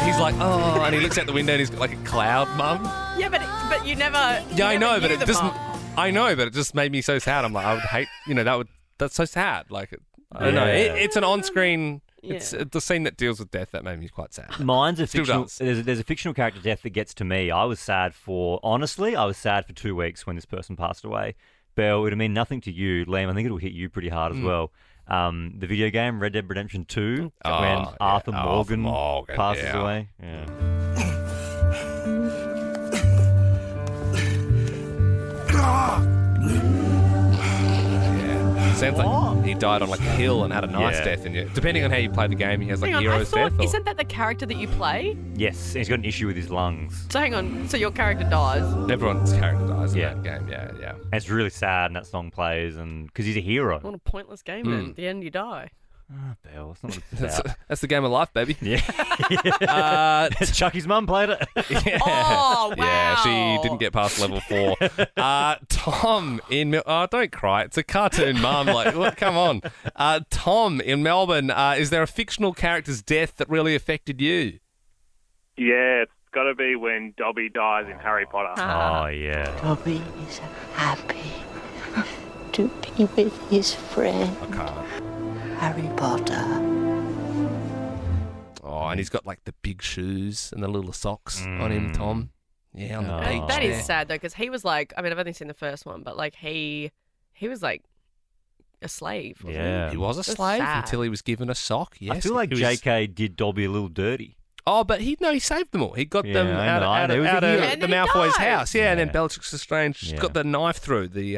D: he's like, oh, and he looks out the window and he's got like a cloud mum.
E: Yeah, but you never...
D: Yeah, I know, but
E: knew
D: it
E: the
D: doesn't.
E: mum.
D: I know, but it just made me so sad. I'm like, I would hate, that's so sad. Like, I don't know.
C: Yeah.
D: It's an on-screen.
E: Yeah.
D: It's the scene that deals with death that made me quite sad.
C: Mine's a
D: Still
C: fictional.
D: does.
C: There's a fictional character death that gets to me. I was sad for 2 weeks when this person passed away. Belle, it would mean nothing to you. Liam, I think it'll hit you pretty hard as well. The video game Red Dead Redemption 2 when Arthur Morgan passes away. Yeah.
D: Sounds like he died on like a hill and had a nice death. And depending on how you play the game, he has like
E: Hang on,
D: hero's death. Or...
E: Isn't that the character that you play?
C: Yes, he's got an issue with his lungs.
E: So hang on, so your character dies?
D: Everyone's character dies in that game. Yeah.
C: And it's really sad, and that song plays, and because he's a hero.
E: What a pointless game then. At the end you die.
C: Belle, it's not what it's about.
D: That's the game of life, baby.
C: Yeah. Chucky's mum played it.
D: Yeah.
E: Oh, wow.
D: Yeah, she didn't get past level 4. Tom in... Oh, don't cry. It's a cartoon, Mum. Like, what? Come on. Tom in Melbourne, is there a fictional character's death that really affected you?
M: Yeah, it's got to be when Dobby dies in Harry Potter.
C: Oh, yeah.
N: Dobby is happy to be with his friend.
D: I can't.
N: Harry Potter.
D: Oh, and he's got like the big shoes and the little socks on him, Tom. Yeah, on the beach.
E: That is sad though, because he was like, I mean, I've only seen the first one, but like he was like a slave. Wasn't
D: He was a
E: That's
D: slave
E: sad.
D: until he was given a sock. Yes,
C: I feel like
D: he was...
C: JK did Dobby a little dirty.
D: Oh, but he saved them all. He got them
C: I
D: out
C: know. He was a
D: of
C: hero.
E: And
D: the
E: then he
D: Malfoy's
E: died.
D: house. Yeah, and then Bellatrix Lestrange got the knife through the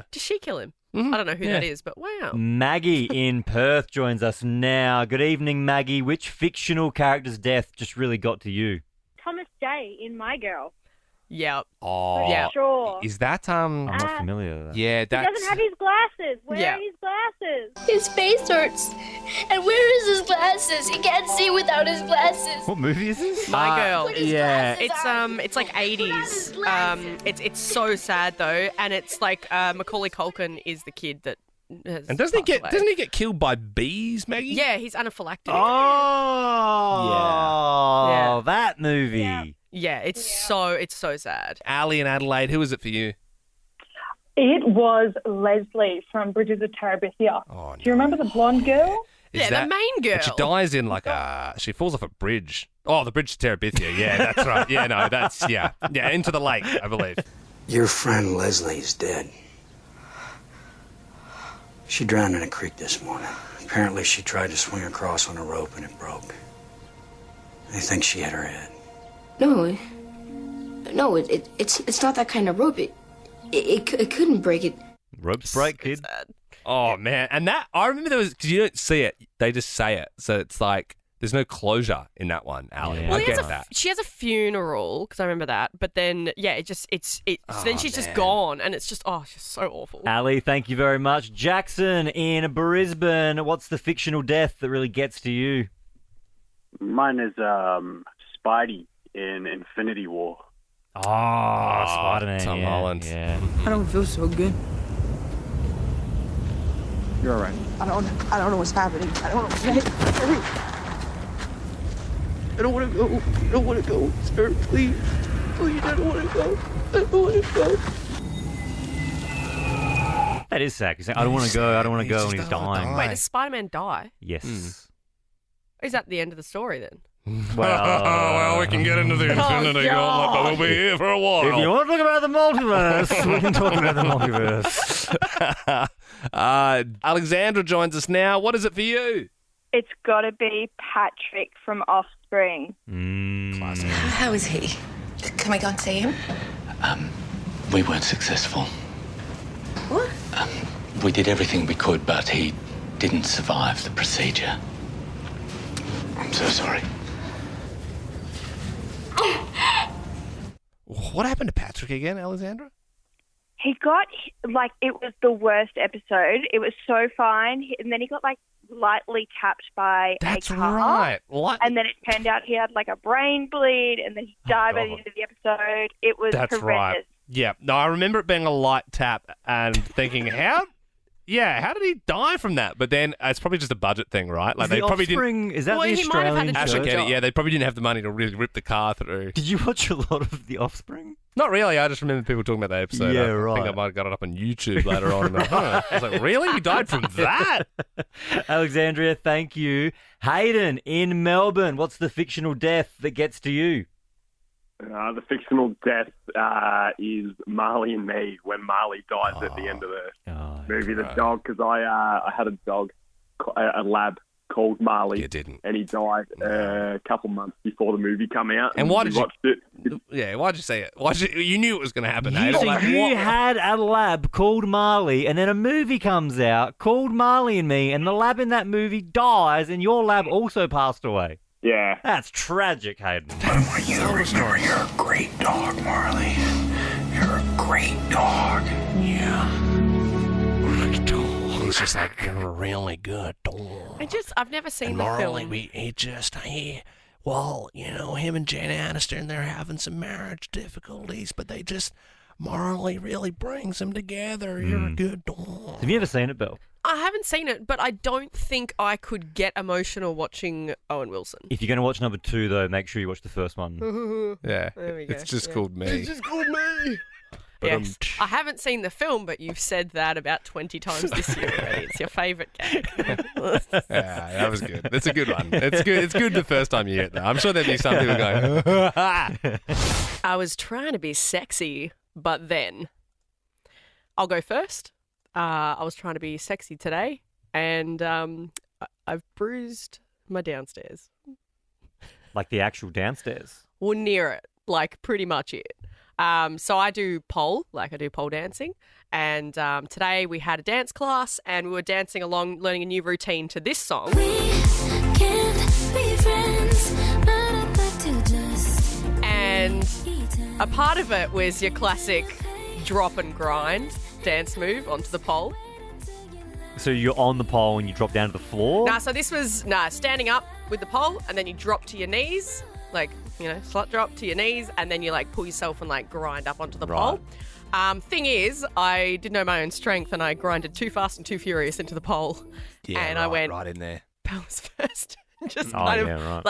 E: Did she kill him? I don't know who that is, but wow.
C: Maggie in Perth joins us now. Good evening, Maggie. Which fictional character's death just really got to you?
B: Thomas J in My Girl.
E: Yep.
D: Oh,
B: Yeah. Sure.
D: Is that
C: I'm not familiar with that.
D: Yeah,
B: He
D: that's
B: doesn't have his glasses. Where
E: Yeah.
B: are his glasses?
O: His face hurts. And where is his glasses? He can't see without his glasses.
C: What movie is this?
E: My Girl.
D: yeah.
E: It's like 80s. It's so sad though, and it's like Macaulay Culkin is the kid that has
D: And doesn't he
E: passed away.
D: get killed by bees, Maggie?
E: Yeah, he's anaphylactic.
C: Oh, that movie.
E: Yeah, it's so sad.
D: Ali in Adelaide, who is it for you?
P: It was Leslie from Bridges of Terabithia.
D: Oh,
P: Do you remember the blonde girl?
D: Is
E: the main girl.
D: And she dies in like she falls off a bridge. Oh, the bridge to Terabithia. Yeah, that's right. Yeah, no, that's into the lake, I believe.
Q: Your friend Leslie's dead. She drowned in a creek this morning. Apparently she tried to swing across on a rope and it broke. They think she hit her head.
O: No, it's not that kind of rope. It couldn't break it.
C: Ropes break, kid.
D: Oh, man. And that, I remember there was, because you don't see it, they just say it. So it's like, there's no closure in that one, Ali.
E: Well,
D: I get that.
E: she has a funeral, because I remember that. But then, yeah, then she's just gone, and it's just, she's so awful.
C: Ali, thank you very much. Jackson in Brisbane, what's the fictional death that really gets to you?
R: Mine is Spidey in Infinity War.
C: Oh, Spider-Man.
D: Tom Holland.
C: Yeah.
N: I don't feel so good.
R: You're all right.
N: I don't know what's happening. I don't know. I don't want to go. I don't want to go. Sir, please. Please, I don't want to go. I don't want to go.
C: That is sad. He's saying, I don't want to go, and he's dying.
E: Wait, does Spider-Man die?
C: Yes.
E: Is that the end of the story then?
D: Well, we can get into the Infinity Gauntlet, but we'll be here for a while.
C: If you want to talk about the multiverse, we can talk about the multiverse.
D: Alexandra joins us now. What is it for you?
P: It's got to be Patrick from Offspring.
C: Classic.
S: How is he? Can we go and see him?
Q: We weren't successful.
S: What?
Q: We did everything we could, but he didn't survive the procedure. I'm so sorry.
D: What happened to Patrick again, Alexandra?
P: He got, it was the worst episode. It was so fine. And then he got, lightly tapped by a car.
D: Right. What?
P: And then it turned out he had, a brain bleed, and then he died by the end of the episode. It was
D: That's
P: horrendous.
D: right. Yeah. No, I remember it being a light tap and thinking, how did he die from that? But then it's probably just a budget thing, right?
C: Is the Offspring, is that the Australian
D: Ash, I
C: show?
D: get it. Yeah, they probably didn't have the money to really rip the car through.
C: Did you watch a lot of The Offspring?
D: Not really. I just remember people talking about that episode.
C: Yeah,
D: I think I might have got it up on YouTube later on. I was like, really? You died from that?
C: Alexandria, thank you. Hayden in Melbourne, what's the fictional death that gets to you?
M: The fictional death is Marley and Me, when Marley dies at the end of the movie. The dog, because I had a dog, a lab called Marley.
D: You didn't.
M: And he died a couple months before the movie came out.
D: And why did
M: watched it.
D: Yeah, why'd you say it? You knew it was going to happen.
C: You had a lab called Marley, and then a movie comes out called Marley and Me, and the lab in that movie dies, and your lab also passed away.
M: Yeah.
C: That's tragic, Hayden.
Q: I want you to remember you're a great dog, Marley. You're a great dog. Yeah. Great dog.
T: He's just like, you're a really good dog.
E: I've never seen
T: And
E: the
T: morally,
E: film.
T: well, him and Jane Aniston, they're having some marriage difficulties, but they just morally really brings them together. You're a good dog.
C: Have you ever seen it, Belle?
E: I haven't seen it, but I don't think I could get emotional watching Owen Wilson.
C: If you're going to watch number 2, though, make sure you watch the first one.
D: Yeah.
E: There we go.
D: It's just called Me.
T: It's just called Me.
E: Yes. I haven't seen the film, but you've said that about 20 times this year already. It's your favourite gag.
D: Yeah, that was good. That's a good one. It's good. It's good the first time you hear it, though. I'm sure there'd be some people going,
E: I was trying to be sexy, but then. I'll go first. I was trying to be sexy today, and I've bruised my downstairs.
C: Like the actual downstairs?
E: Well, near it. Pretty much it. So I do pole dancing. And today we had a dance class and we were dancing along, learning a new routine to this song.
H: We can't be friends, but I'd like to just
E: And a part of it was your classic drop and grind dance move onto the pole.
C: So you're on the pole and you drop down to the floor?
E: So this was standing up with the pole and then you drop to your knees, slut drop to your knees, and then you pull yourself and grind up onto the pole. Thing is, I didn't know my own strength and I grinded too fast and too furious into the pole.
D: yeah,
E: and
D: right,
E: I went
D: right in there.
E: Bells first. Just
C: right.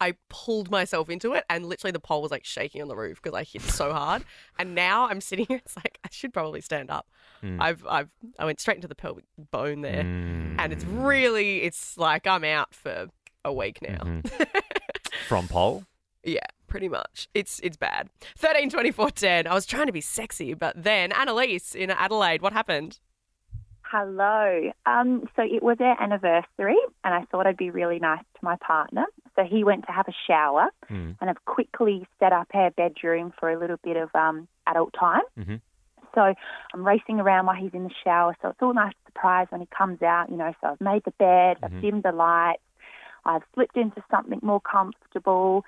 E: I pulled myself into it, and literally the pole was shaking on the roof because I hit so hard. And now I'm sitting here, it's I should probably stand up. I went straight into the pelvic bone there, and it's I'm out for a week now.
C: From pole?
E: Yeah, pretty much. It's bad. 13, 24, 10. I was trying to be sexy, but then Annalise in Adelaide, what happened?
U: Hello. So it was our anniversary, and I thought I'd be really nice to my partner. So he went to have a shower, and I've quickly set up our bedroom for a little bit of adult time. So I'm racing around while he's in the shower. So it's all a nice surprise when he comes out, So I've made the bed, I've dimmed the lights, I've slipped into something more comfortable,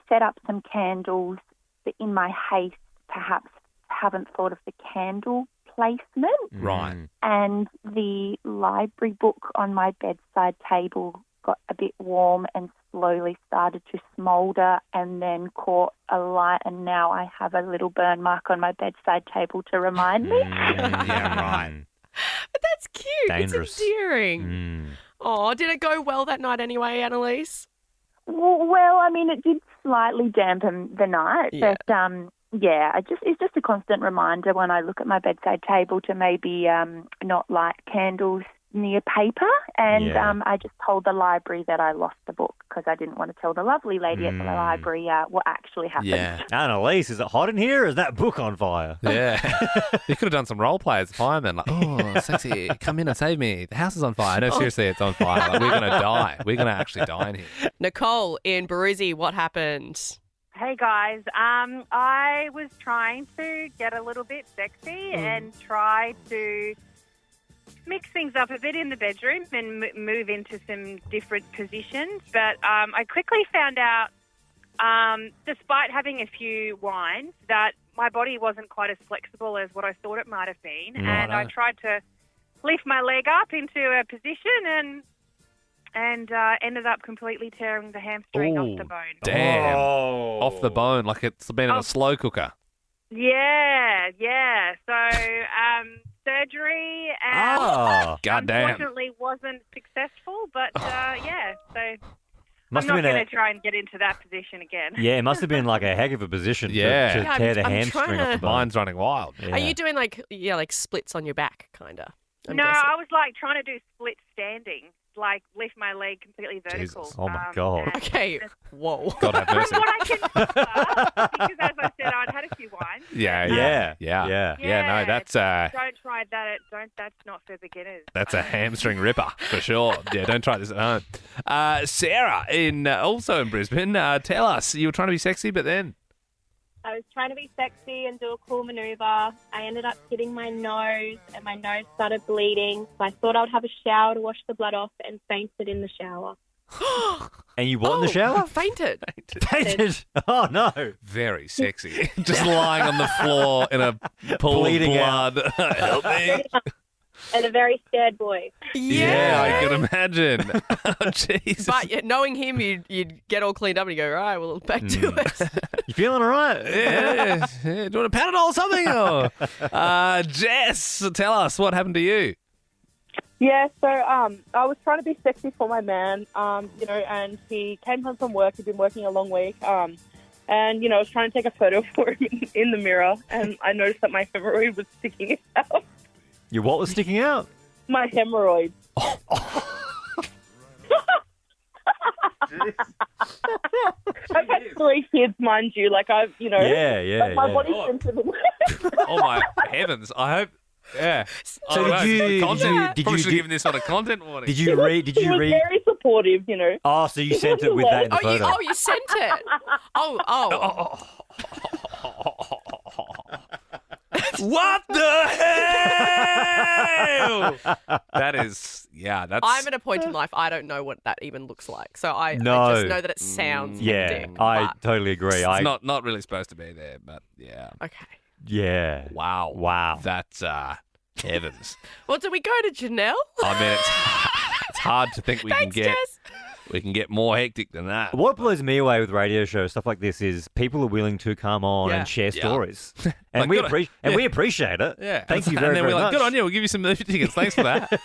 U: set up some candles, but in my haste, perhaps haven't thought of the candle placement.
D: Right.
U: And the library book on my bedside table got a bit warm and slowly started to smoulder and then caught a light, and now I have a little burn mark on my bedside table to remind me.
D: Yeah, right.
E: But that's cute.
C: Dangerous.
E: It's endearing. Oh, did it go well that night anyway, Annalise?
U: Well, I mean, it did slightly dampen the night,
E: Yeah.
U: but it's just a constant reminder when I look at my bedside table to maybe not light candles near paper. And I just told the library that I lost the book because I didn't want to tell the lovely lady at the library what actually happened.
D: Yeah.
C: Annalise, is it hot in here or is that book on fire?
D: Yeah. You could have done some role play as a fireman. Like, oh, sexy, come in and save me. The house is on fire. No, seriously, it's on fire. Like, we're going to die. We're going to actually die in here.
E: Nicole in Baroozy, what happened?
A: Hey guys, I was trying to get a little bit sexy and try to mix things up a bit in the bedroom and move into some different positions. But I quickly found out, despite having a few wines, that my body wasn't quite as flexible as what I thought it might have been.
D: Righto.
A: And I tried to lift my leg up into a position and ended up completely tearing the hamstring off the bone.
D: Damn. Off the bone, like it's been in a slow cooker.
A: Yeah. So surgery
D: goddamn.
A: unfortunately wasn't successful, but so
C: Must
A: I'm
C: have
A: not
C: been
A: going to try and get into that position again.
C: Yeah, it must have been like a heck of a position to
D: Yeah.
C: tear the
E: I'm
C: hamstring
E: trying
C: off the
E: to-
C: bone.
D: Mine's running wild.
E: Are you doing like splits on your back, kind of?
A: No, I was like trying to do split standing, like lift my leg completely vertical.
C: Jesus. Oh my God.
E: Okay, whoa.
D: God have mercy.
A: From what I can remember, because as I said, I'd had a few wines.
D: Yeah. No, that's
A: Don't try that. That's not for beginners.
D: That's a hamstring ripper for sure. Yeah, don't try this at home. Sarah, also in Brisbane, tell us, you were trying to be sexy, but then
V: I was trying to be sexy and do a cool maneuver. I ended up hitting my nose and my nose started bleeding. So I thought I would have a shower to wash the blood off and fainted in the shower.
C: And you what in the shower?
E: Fainted.
C: Fainted? Oh, no.
D: very sexy. Just lying on the floor in a pool
C: Bleeding
D: of blood. Help me.
V: And a very scared boy.
D: Yeah, I can imagine. Oh, Jesus.
E: But knowing him, you'd get all cleaned up and you go, all right, well, back to it.
C: You feeling all right?
D: Yeah. Do you want a Panadol or something? Or? Jess, tell us what happened to you.
J: Yeah, so I was trying to be sexy for my man, and he came home from work. He'd been working a long week, and, I was trying to take a photo for him in the mirror, and I noticed that my hemorrhoid was sticking out.
C: Your what was sticking out?
J: My hemorrhoid. I've had 3 kids, mind you. Like,
C: Yeah,
J: my
C: yeah.
J: body's sensitive.
D: Oh, my heavens. I hope. Yeah.
C: So did
D: Probably
C: you
D: should have given this on a content warning.
C: Did you read?
J: He was very supportive,
C: Oh, so you sent it with that in the photo?
E: You sent it. Oh.
D: What the hell? That is, that's...
E: I'm at a point in life I don't know what that even looks like. So I just know that it sounds hectic.
C: I totally agree.
D: It's not really supposed to be there, but yeah.
E: Okay.
C: Yeah.
D: Wow. That's heavens.
E: Well, do we go to Janelle?
D: I mean, it's hard to think we
E: Thanks,
D: can get...
E: Jess.
D: We can get more hectic than that.
C: What blows me away with radio shows, stuff like this, is people are willing to come on and share stories, and we appreciate it.
D: Yeah,
C: thank you
D: and
C: very,
D: then
C: very
D: we're like,
C: much.
D: good on you. We'll give you some movie tickets. Thanks for that.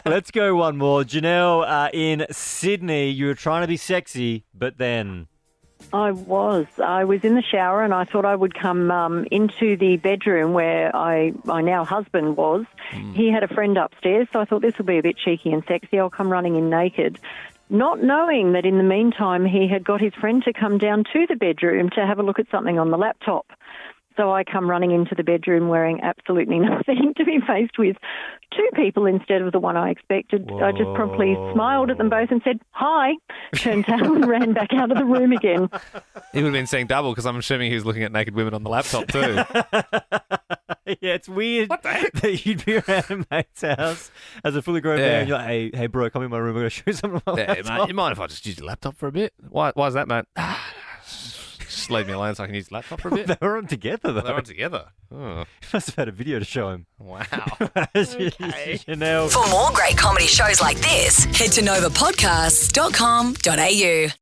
C: Let's go one more. Janelle in Sydney, you were trying to be sexy, but then...
W: I was in the shower and I thought I would come into the bedroom where my now husband was. He had a friend upstairs, so I thought this will be a bit cheeky and sexy. I'll come running in naked, not knowing that in the meantime he had got his friend to come down to the bedroom to have a look at something on the laptop. So I come running into the bedroom wearing absolutely nothing to be faced with 2 people instead of the one I expected.
C: Whoa.
W: I just promptly smiled at them both and said, hi, turned tail and ran back out of the room again.
D: He would have been seeing double because I'm assuming he was looking at naked women on the laptop too.
C: Yeah, it's weird that you'd be around a mate's house as a fully grown man and you're like, hey, bro, come in my room. I'm going to show you something on my laptop.
D: Mate, you mind if I just use your laptop for a bit? Why is that, mate? Just leave me alone so I can use the laptop for a bit.
C: They were on together, though.
D: They were on together. Oh.
C: You must have had a video to show him.
D: Wow.
C: Chanel.
G: For more great comedy shows like this, head to novapodcasts.com.au.